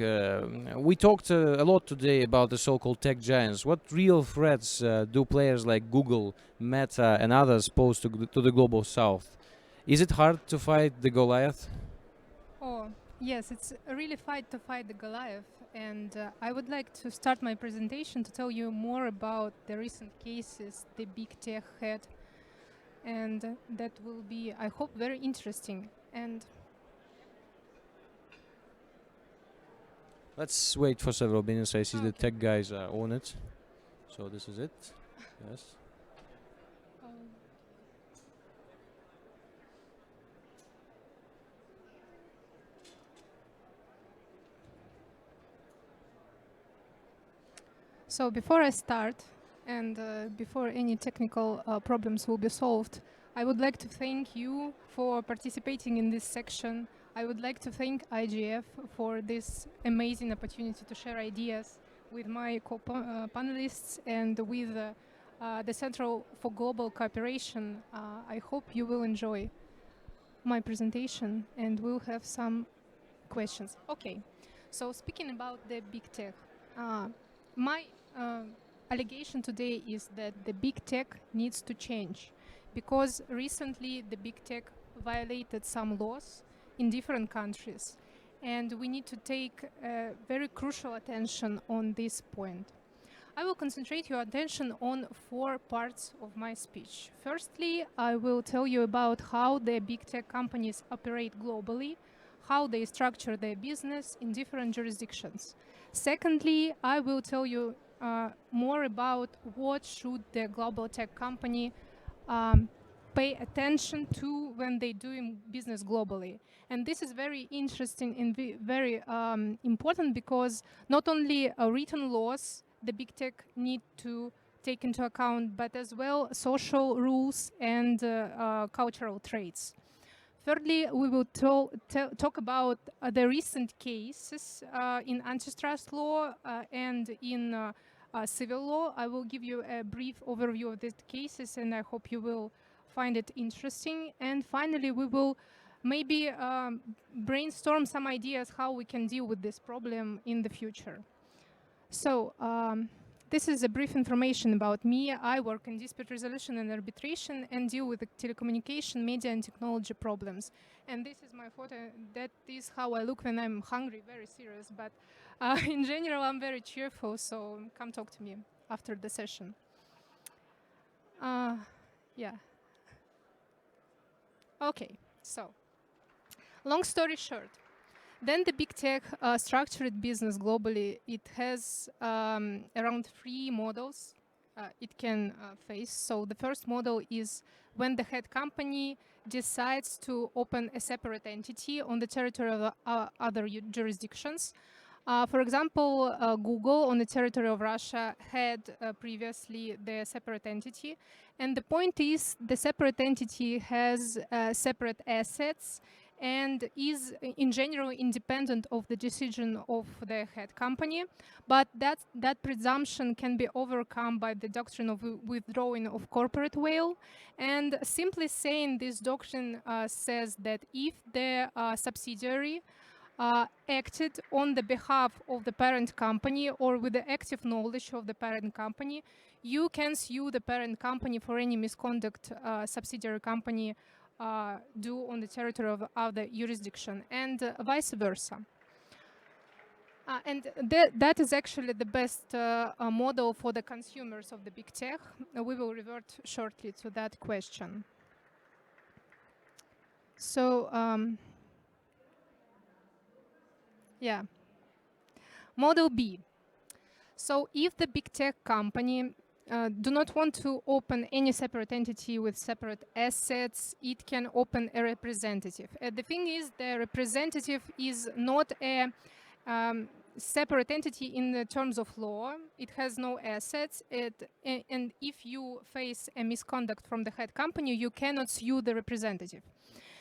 We talked a lot today about the so-called tech giants. What real threats do players like Google, Meta, and others pose to the global south? Is it hard to fight the Goliath? Oh, yes, it's a really fight to fight the Goliath. And I would like to start my presentation to tell you more about the recent cases the big tech had. And that will be, I hope, very interesting. And Let's wait for several minutes. I see the Okay. tech guys are on it. So this is it. Yes. So before I start, and before any technical problems will be solved, I would like to thank you for participating in this section. I would like to thank IGF for this amazing opportunity to share ideas with my co-panelists and with the Central for Global Cooperation. I hope you will enjoy my presentation and we'll have some questions. Okay, so speaking about the big tech, my allegation today is that the big tech needs to change because recently the big tech violated some laws in different countries, and we need to take very crucial attention on this point. I will concentrate your attention on 4 parts of my speech. Firstly, I will tell you about how the big tech companies operate globally, how they structure their business in different jurisdictions. Secondly, I will tell you more about what should the global tech company pay attention to when they're doing business globally. And this is very interesting and very important because not only written laws the big tech need to take into account, but as well social rules and cultural traits. Thirdly, we will talk about the recent cases in antitrust law and in civil law. I will give you a brief overview of these cases and I hope you will find it interesting. And finally, we will maybe brainstorm some ideas how we can deal with this problem in the future. So this is a brief information about me. I work in dispute resolution and arbitration and deal with the telecommunication, media and technology problems. And this is my photo. That is how I look when I'm hungry, very serious. But in general, I'm very cheerful, so come talk to me after the session. Yeah. Okay, so long story short, then the big tech structured business globally, it has around 3 models it can face. So the first model is when the head company decides to open a separate entity on the territory of other jurisdictions. For example, Google on the territory of Russia had previously the separate entity. And the point is the separate entity has separate assets and is in general independent of the decision of the head company. But that presumption can be overcome by the doctrine of withdrawing of corporate veil. And simply saying, this doctrine says that if the subsidiary acted on the behalf of the parent company or with the active knowledge of the parent company, you can sue the parent company for any misconduct subsidiary company do on the territory of other jurisdiction, and vice versa. And that is actually the best model for the consumers of the big tech. We will revert shortly to that question. So, yeah. Model B. So if the big tech company do not want to open any separate entity with separate assets, it can open a representative. The thing is, the representative is not a separate entity in the terms of law. It has no assets. And if you face a misconduct from the head company, you cannot sue the representative.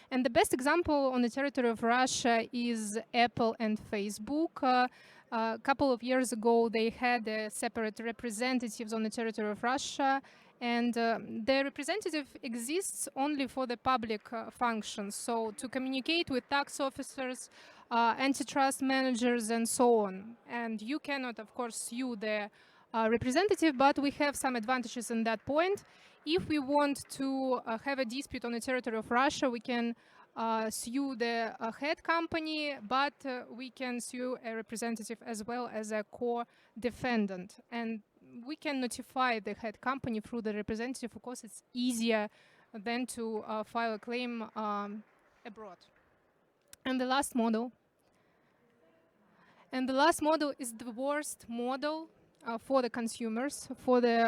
And the best example on the territory of Russia is Apple and Facebook. A couple of years ago, they had separate representatives on the territory of Russia, and the representative exists only for the public functions, so to communicate with tax officers, antitrust managers, and so on. And you cannot, of course, sue the representative, but we have some advantages in that point. If we want to have a dispute on the territory of Russia, we can sue the head company, but we can sue a representative as well as a core defendant. And we can notify the head company through the representative. Of course, it's easier than to file a claim abroad. And the last model. And the last model is the worst model for the consumers, for the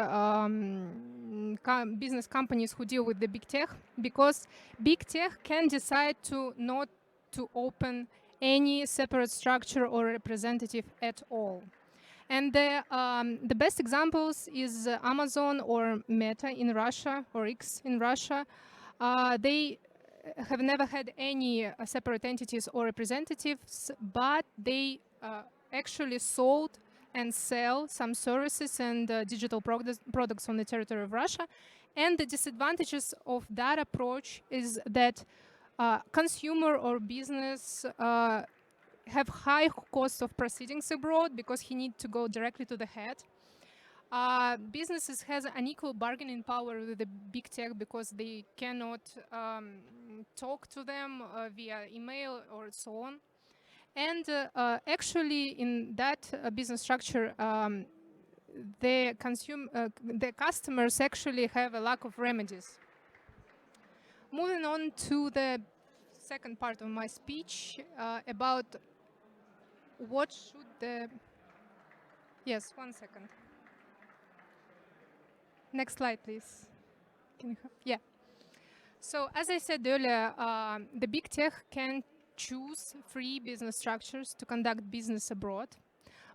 business companies who deal with the big tech, because big tech can decide to not to open any separate structure or representative at all. And the best examples is Amazon or Meta in Russia, or X in Russia. They have never had any separate entities or representatives, but they actually sold and sell some services and digital products on the territory of Russia. And the disadvantages of that approach is that consumer or business have high cost of proceedings abroad because he needs to go directly to the head. Businesses has unequal bargaining power with the big tech because they cannot talk to them via email or so on. And actually, in that business structure, the customers actually have a lack of remedies. Moving on to the second part of my speech about what should the... Yes, 1 second. Next slide, please. Can you have... Yeah. So as I said earlier, the big tech can choose 3 business structures to conduct business abroad.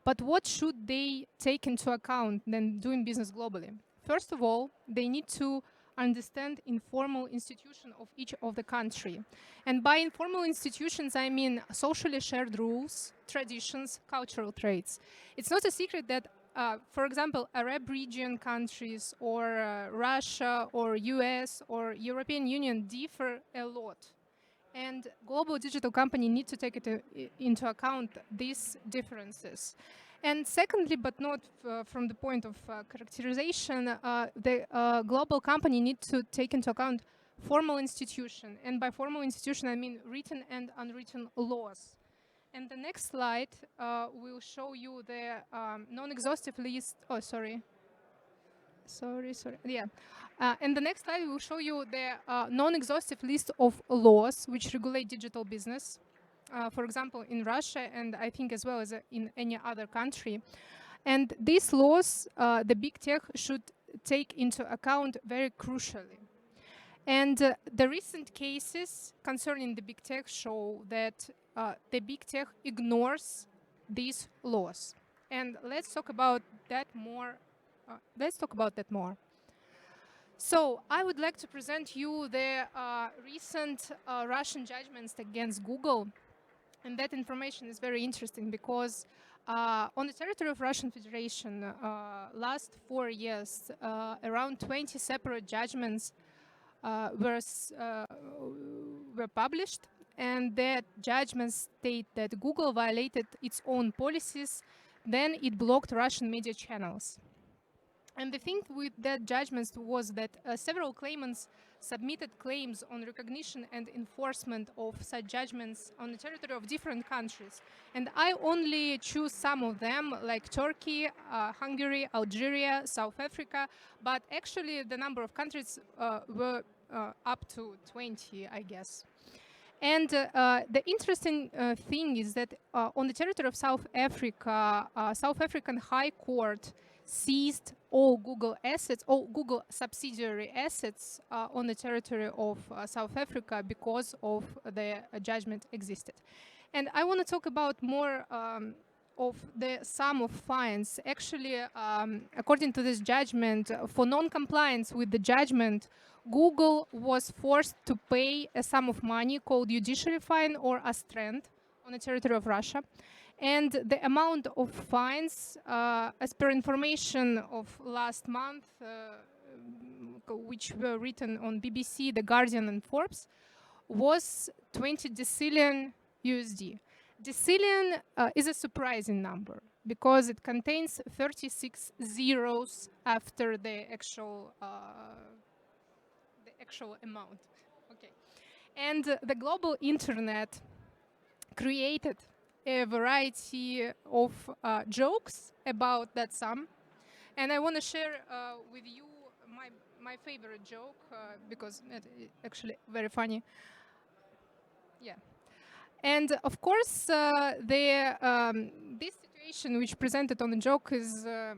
But what should they take into account when doing business globally? First of all, they need to understand informal institution of each of the country. And by informal institutions, I mean socially shared rules, traditions, cultural traits. It's not a secret that, for example, Arab region countries or Russia or US or European Union differ a lot. And global digital company need to take it into account these differences. And secondly, but not from the point of characterization, the global company need to take into account formal institution. And by formal institution, I mean written and unwritten laws. And the next slide will show you the non-exhaustive list. Oh, sorry. Sorry. Yeah. And the next slide will show you the non-exhaustive list of laws which regulate digital business. For example, in Russia, and I think as well as in any other country. And these laws, the big tech should take into account very crucially. And the recent cases concerning the big tech show that the big tech ignores these laws. And let's talk about that more. So I would like to present you the recent Russian judgments against Google. And that information is very interesting because on the territory of Russian Federation, last 4 years, around 20 separate judgments were published, and that judgments state that Google violated its own policies, then it blocked Russian media channels. And the thing with that judgments was that several claimants submitted claims on recognition and enforcement of such judgments on the territory of different countries. And I only choose some of them, like Turkey, Hungary, Algeria, South Africa, but actually the number of countries were up to 20, I guess. And the interesting thing is that on the territory of South Africa, South African High Court seized all Google assets, all Google subsidiary assets on the territory of South Africa because of the judgment existed. And I want to talk about more of the sum of fines. Actually, according to this judgment, for non-compliance with the judgment, Google was forced to pay a sum of money called judiciary fine or astrend on the territory of Russia. And the amount of fines, as per information of last month, which were written on BBC, The Guardian, and Forbes, was 20 decillion USD. Decillion is a surprising number because it contains 36 zeros after the actual amount. Okay, and the global internet created a variety of jokes about that sum, and I want to share with you my favorite joke because it's actually very funny. Yeah, and of course this situation which presented on the joke is I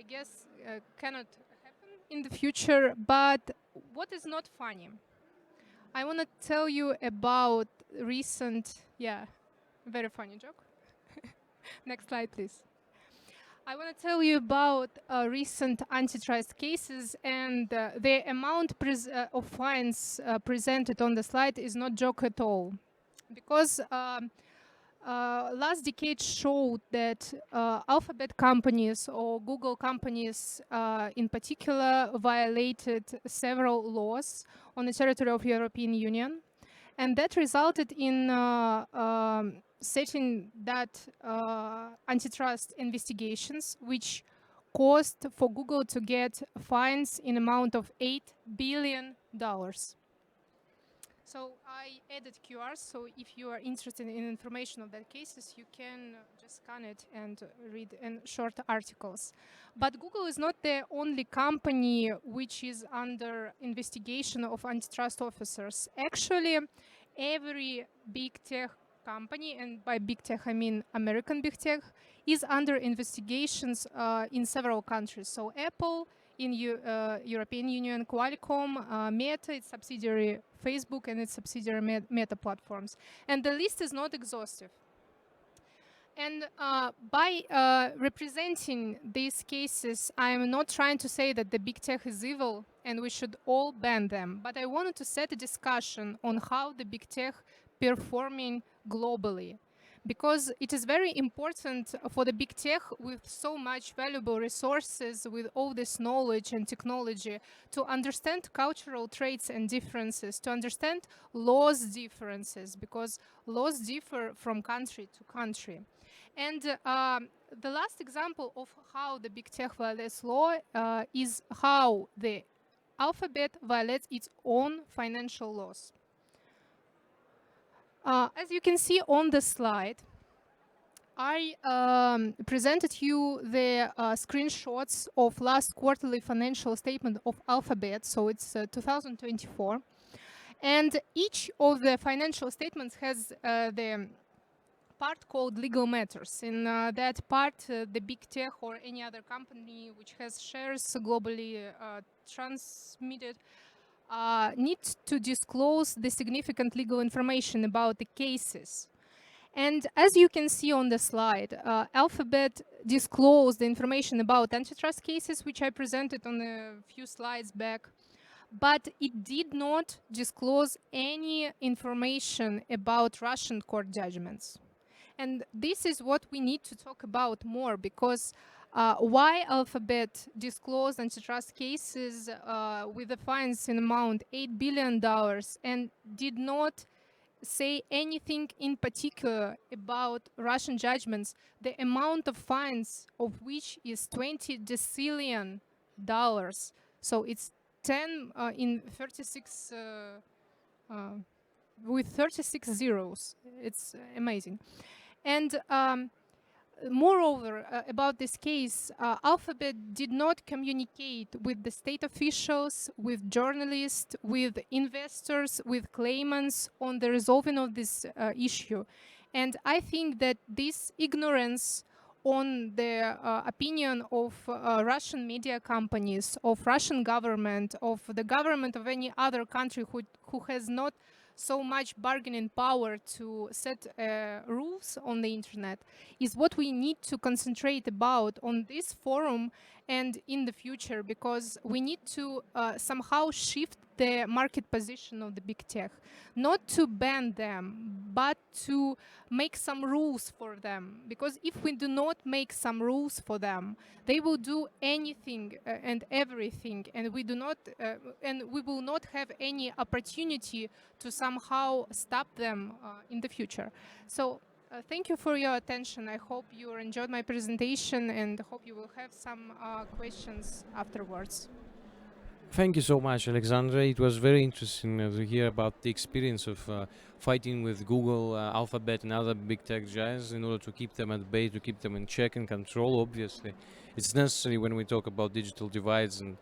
guess cannot happen in the future. But what is not funny? I want to tell you about recent, very funny joke. Next slide, please. I want to tell you about recent antitrust cases, and the amount of fines presented on the slide is not joke at all. Because last decade showed that Alphabet companies or Google companies in particular violated several laws on the territory of European Union. And that resulted in setting that antitrust investigations, which caused for Google to get fines in amount of $8 billion. So I added QRs, so if you are interested in information of that cases, you can just scan it and read in short articles. But Google is not the only company which is under investigation of antitrust officers. Actually, every big tech company, and by big tech I mean American big tech, is under investigations in several countries. So Apple in European Union, Qualcomm, Meta, its subsidiary Facebook, and its subsidiary Meta Platforms. And the list is not exhaustive. And by representing these cases, I am not trying to say that the big tech is evil and we should all ban them. But I wanted to set a discussion on how the big tech performing globally. Because it is very important for the big tech with so much valuable resources, with all this knowledge and technology, to understand cultural traits and differences, to understand laws differences, because laws differ from country to country. And the last example of how the big tech violates law is how the Alphabet violates its own financial laws. As you can see on the slide, I presented you the screenshots of last quarterly financial statement of Alphabet, so it's 2024. And each of the financial statements has the part called legal matters. In that part, the big tech or any other company which has shares globally transmitted need to disclose the significant legal information about the cases. And as you can see on the slide, Alphabet disclosed the information about antitrust cases, which I presented on a few slides back, but it did not disclose any information about Russian court judgments. And this is what we need to talk about more, because why Alphabet disclosed antitrust cases with the fines in amount $8 billion and did not say anything in particular about Russian judgments, the amount of fines of which is $20 decillion. So it's 10 in 36 with 36 zeros. It's amazing. And moreover, about this case, Alphabet did not communicate with the state officials, with journalists, with investors, with claimants on the resolving of this issue. And I think that this ignorance on the opinion of Russian media companies, of Russian government, of the government of any other country who has not so much bargaining power to set rules on the internet, is what we need to concentrate about on this forum and in the future, because we need to somehow shift the market position of the big tech, not to ban them, but to make some rules for them. Because if we do not make some rules for them, they will do anything and everything, and we will not have any opportunity to somehow stop them in the future. So thank you for your attention. I hope you enjoyed my presentation and hope you will have some questions afterwards. Thank you so much, Alexandra. It was very interesting to hear about the experience of fighting with Google, Alphabet, and other big tech giants in order to keep them at bay, to keep them in check and control. Obviously, it's necessary when we talk about digital divides and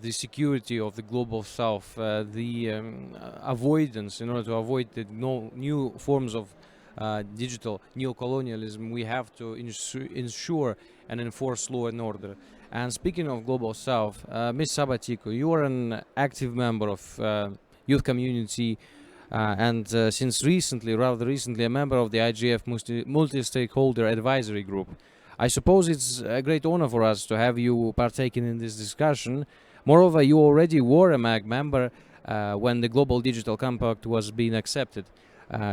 the security of the global south, the avoidance, in order to avoid the new forms of digital neocolonialism, we have to ensure and enforce law and order. And speaking of global south, Ms. Sabatiko, you are an active member of youth community and since rather recently, a member of the IGF multi-stakeholder advisory group. I suppose it's a great honor for us to have you partaking in this discussion. Moreover, you already were a MAG member when the Global Digital Compact was being accepted.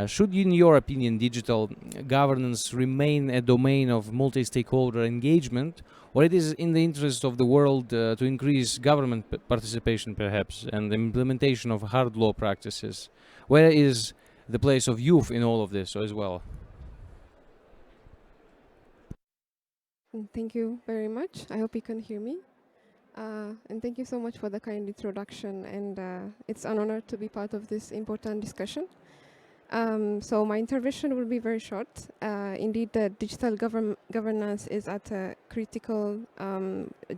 Should, in your opinion, digital governance remain a domain of multi-stakeholder engagement, or it is in the interest of the world to increase government participation, perhaps, and the implementation of hard law practices? Where is the place of youth in all of this as well? Thank you very much. I hope you can hear me. And thank you so much for the kind introduction. And it's an honor to be part of this important discussion. So my intervention will be very short. Indeed, the digital governance is at a critical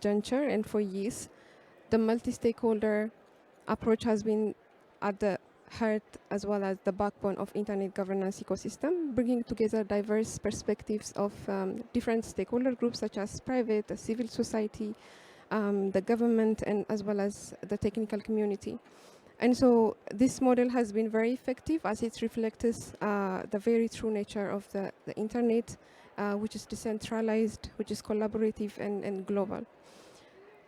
juncture, and for years, the multi-stakeholder approach has been at the heart as well as the backbone of internet governance ecosystem, bringing together diverse perspectives of different stakeholder groups such as private, civil society, the government, and as well as the technical community. And so this model has been very effective as it reflects the very true nature of the internet, which is decentralized, which is collaborative and global.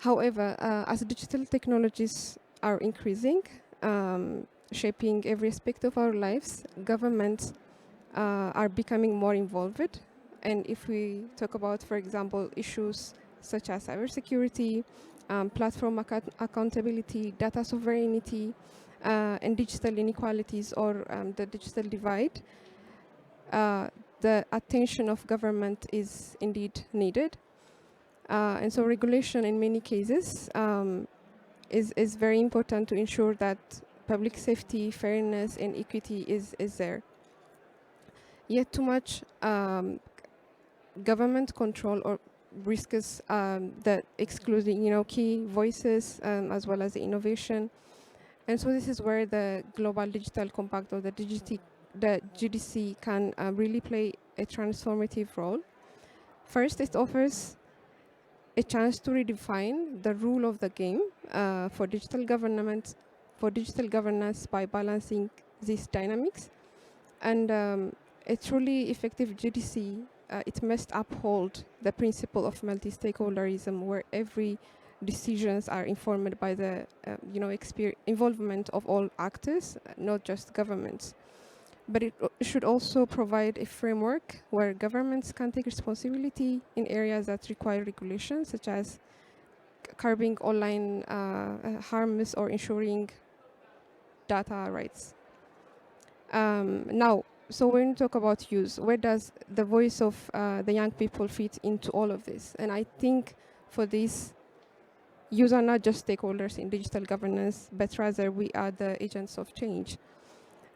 However, as digital technologies are increasing, shaping every aspect of our lives, governments are becoming more involved. And if we talk about, for example, issues such as cybersecurity, platform accountability, data sovereignty, and digital inequalities or the digital divide, the attention of government is indeed needed. And so regulation in many cases is very important to ensure that public safety, fairness, and equity is there. Yet too much government control or risks the excluding, key voices as well as the innovation. And so this is where the Global Digital Compact or the GDC can really play a transformative role. First, it offers a chance to redefine the rule of the game for digital governance by balancing these dynamics. And a truly effective GDC, it must uphold the principle of multi-stakeholderism, where every decisions are informed by the involvement of all actors, not just governments. But it should also provide a framework where governments can take responsibility in areas that require regulation, such as curbing online harms or ensuring data rights. Now, so when we talk about youth, where does the voice of the young people fit into all of this? And I think for this, youth are not just stakeholders in digital governance, but rather we are the agents of change.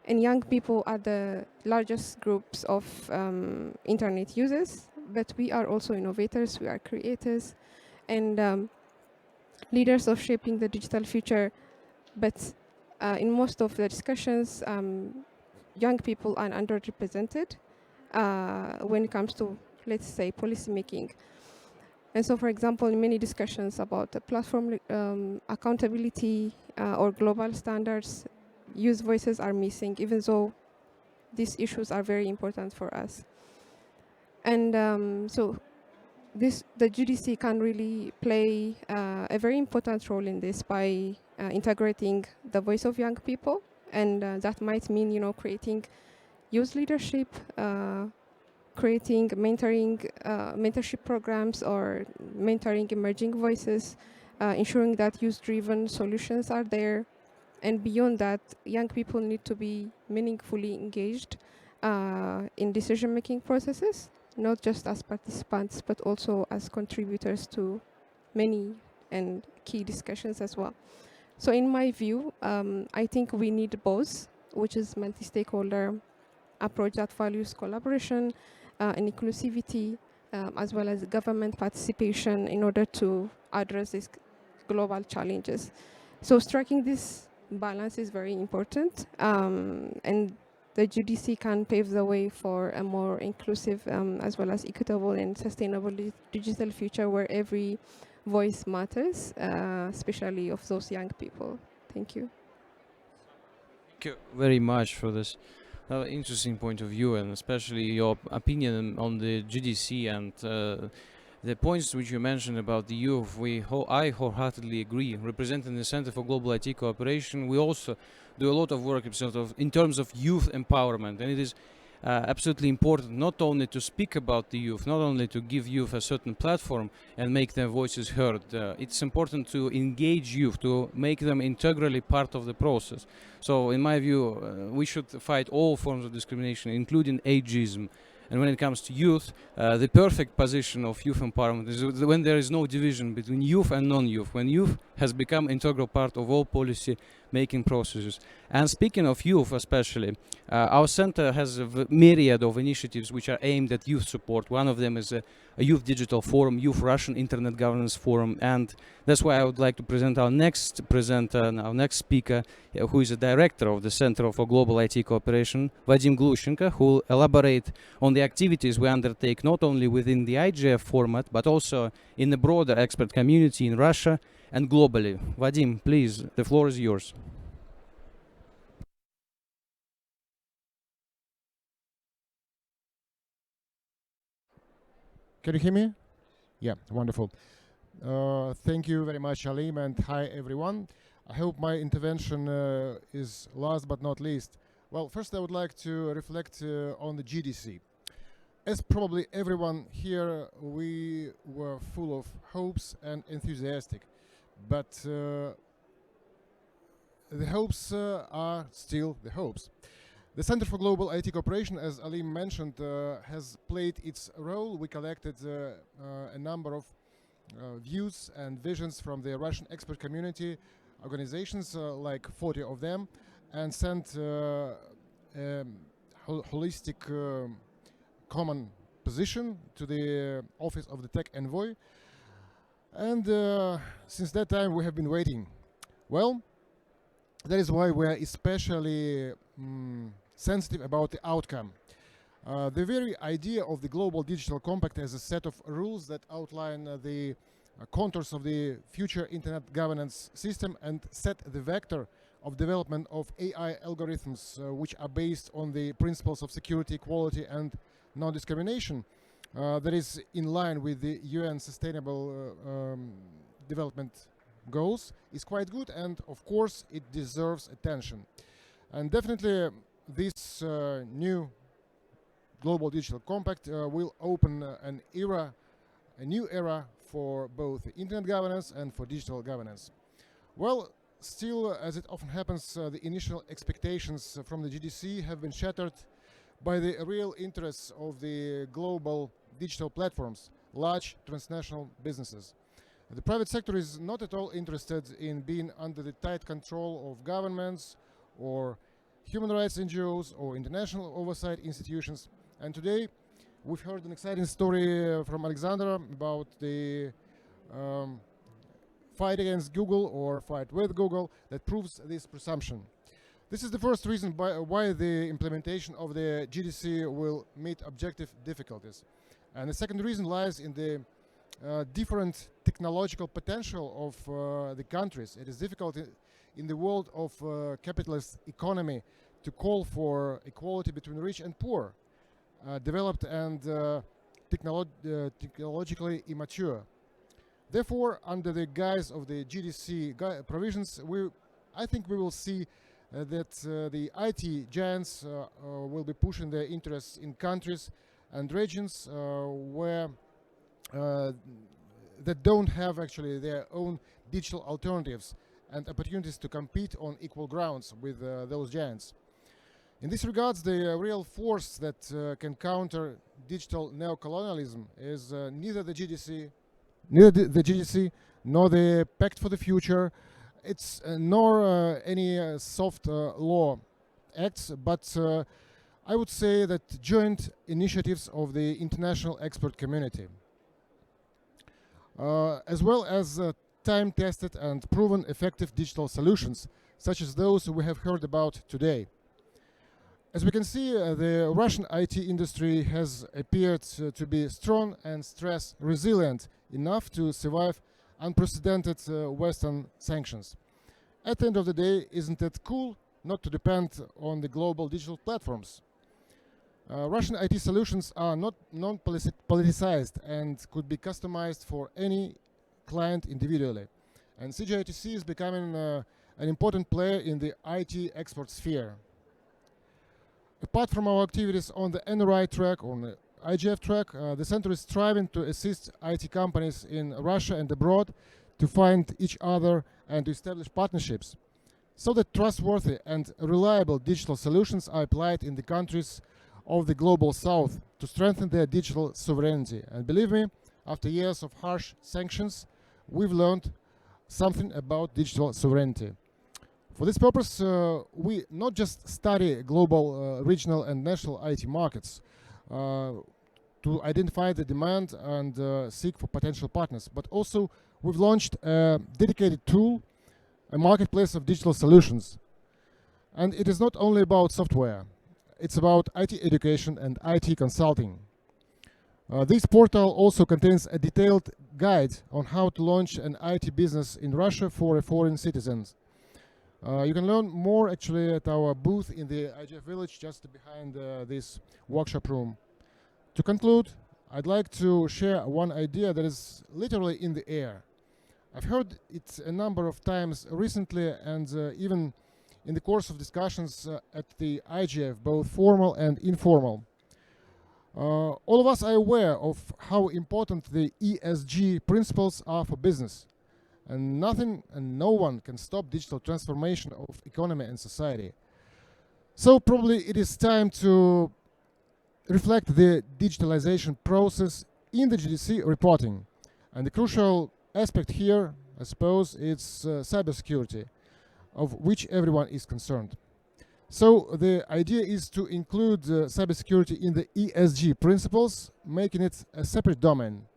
And young people are the largest groups of internet users, but we are also innovators, we are creators, and leaders of shaping the digital future. But in most of the discussions, young people are underrepresented when it comes to, let's say, policy making. And so, for example, in many discussions about the platform accountability or global standards, youth voices are missing, even though these issues are very important for us. And so the GDC can really play a very important role in this by integrating the voice of young people, and that might mean, creating youth leadership, creating mentorship programs or mentoring emerging voices, ensuring that youth-driven solutions are there. And beyond that, young people need to be meaningfully engaged in decision-making processes, not just as participants, but also as contributors to many and key discussions as well. So in my view, I think we need both, which is multi-stakeholder approach that values collaboration and inclusivity, as well as government participation in order to address these global challenges. So striking this balance is very important, and the GDC can pave the way for a more inclusive as well as equitable and sustainable digital future where every voice matters, especially of those young people. Thank you. Thank you very much for this interesting point of view, and especially your opinion on the GDC and the points which you mentioned about the youth. I wholeheartedly agree. Representing the Center for Global IT Cooperation, we also do a lot of work in terms of youth empowerment, and it is absolutely important not only to speak about the youth, not only to give youth a certain platform and make their voices heard. It's important to engage youth, to make them integrally part of the process. So in my view, we should fight all forms of discrimination, including ageism. And when it comes to youth, the perfect position of youth empowerment is when there is no division between youth and non-youth, when youth has become integral part of all policy making processes. And speaking of youth especially, our center has a myriad of initiatives which are aimed at youth support. One of them is a Youth Digital Forum, Youth Russian Internet Governance Forum, and that's why I would like to present our next presenter, our next speaker, who is a director of the Center for Global IT Cooperation, Vadim Glushenko, who will elaborate on the activities we undertake not only within the IGF format, but also in the broader expert community in Russia and globally. Vadim, please, the floor is yours. Can you hear me? Yeah, wonderful. Thank you very much, Alim, and hi, everyone. I hope my intervention is last but not least. Well, first I would like to reflect on the GDC. As probably everyone here, we were full of hopes and enthusiastic, but the hopes are still the hopes. The Center for Global IT Cooperation, as Alim mentioned, has played its role. We collected a number of views and visions from the Russian expert community organizations, like 40 of them, and sent holistic common position to the office of the Tech Envoy. And since that time we have been waiting. Well, that is why we are especially sensitive about the outcome. The very idea of the Global Digital Compact as a set of rules that outline the contours of the future internet governance system and set the vector of development of AI algorithms which are based on the principles of security, equality and non-discrimination, that is in line with the UN Sustainable Development Goals, is quite good, and of course it deserves attention. And definitely this new Global Digital Compact will open a new era for both internet governance and for digital governance. Well, still, as it often happens, the initial expectations from the GDC have been shattered by the real interests of the global digital platforms, large transnational businesses. The private sector is not at all interested in being under the tight control of governments or human rights NGOs or international oversight institutions. And today we've heard an exciting story from Alexandra about the fight against Google or fight with Google that proves this presumption. This is the first reason why the implementation of the GDC will meet objective difficulties. And the second reason lies in the different technological potential of the countries. It is difficult in the world of capitalist economy to call for equality between rich and poor, developed and technologically immature. Therefore, under the guise of the GDC provisions, I think we will see that the IT giants will be pushing their interests in countries and regions where that don't have actually their own digital alternatives and opportunities to compete on equal grounds with those giants. In this regards, the real force that can counter digital neocolonialism is neither the GDC, nor the Pact for the Future, nor any soft law acts, but I would say that joint initiatives of the international expert community, as well as time-tested and proven effective digital solutions, such as those we have heard about today. As we can see, the Russian IT industry has appeared to be strong and stress resilient enough to survive unprecedented Western sanctions. At the end of the day, isn't it cool not to depend on the global digital platforms? Russian IT solutions are not non-politicized and could be customized for any client individually. And CGITC is becoming an important player in the IT export sphere. Apart from our activities on the NRI track, on the IGF track, the center is striving to assist IT companies in Russia and abroad to find each other and to establish partnerships so that trustworthy and reliable digital solutions are applied in the countries of the global south to strengthen their digital sovereignty. And believe me, after years of harsh sanctions, we've learned something about digital sovereignty. For this purpose, we not just study global, regional and national IT markets to identify the demand and seek for potential partners, but also we've launched a dedicated tool, a marketplace of digital solutions. And it is not only about software, it's about IT education and IT consulting. This portal also contains a detailed guide on how to launch an IT business in Russia for foreign citizens. You can learn more actually at our booth in the IGF village just behind this workshop room. To conclude, I'd like to share one idea that is literally in the air. I've heard it a number of times recently and even in the course of discussions at the IGF, both formal and informal. All of us are aware of how important the ESG principles are for business. And nothing and no one can stop digital transformation of economy and society. So probably it is time to reflect the digitalization process in the GDC reporting. And the crucial aspect here, I suppose, is cybersecurity, of which everyone is concerned. So the idea is to include cybersecurity in the ESG principles, making it a separate domain.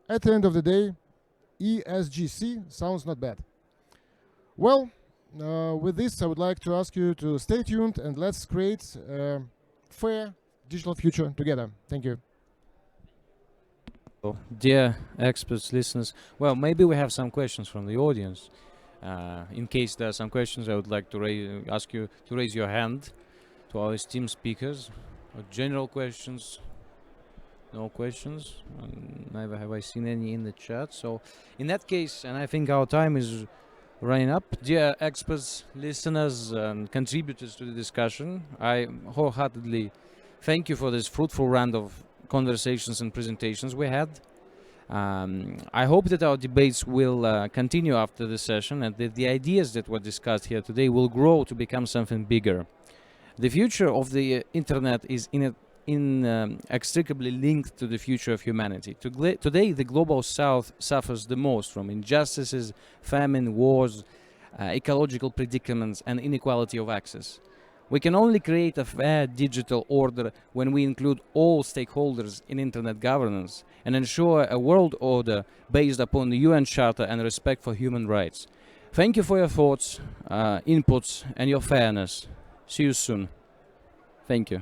At the end of the day, ESGC sounds not bad. Well, with this, I would like to ask you to stay tuned and let's create a fair digital future together. Thank you. Dear experts, listeners, well, maybe we have some questions from the audience. In case there are some questions, I would like to ask you to raise your hand to our esteemed speakers. General questions? No questions? Neither have I seen any in the chat. So in that case, and I think our time is running up, dear experts, listeners, and contributors to the discussion, I wholeheartedly thank you for this fruitful round of conversations and presentations we had. I hope that our debates will continue after the session and that the ideas that were discussed here today will grow to become something bigger. The future of the internet is inextricably linked to the future of humanity. Today, the global south suffers the most from injustices, famine, wars, ecological predicaments, and inequality of access. We can only create a fair digital order when we include all stakeholders in internet governance and ensure a world order based upon the UN Charter and respect for human rights. Thank you for your thoughts, inputs, and your fairness. See you soon. Thank you.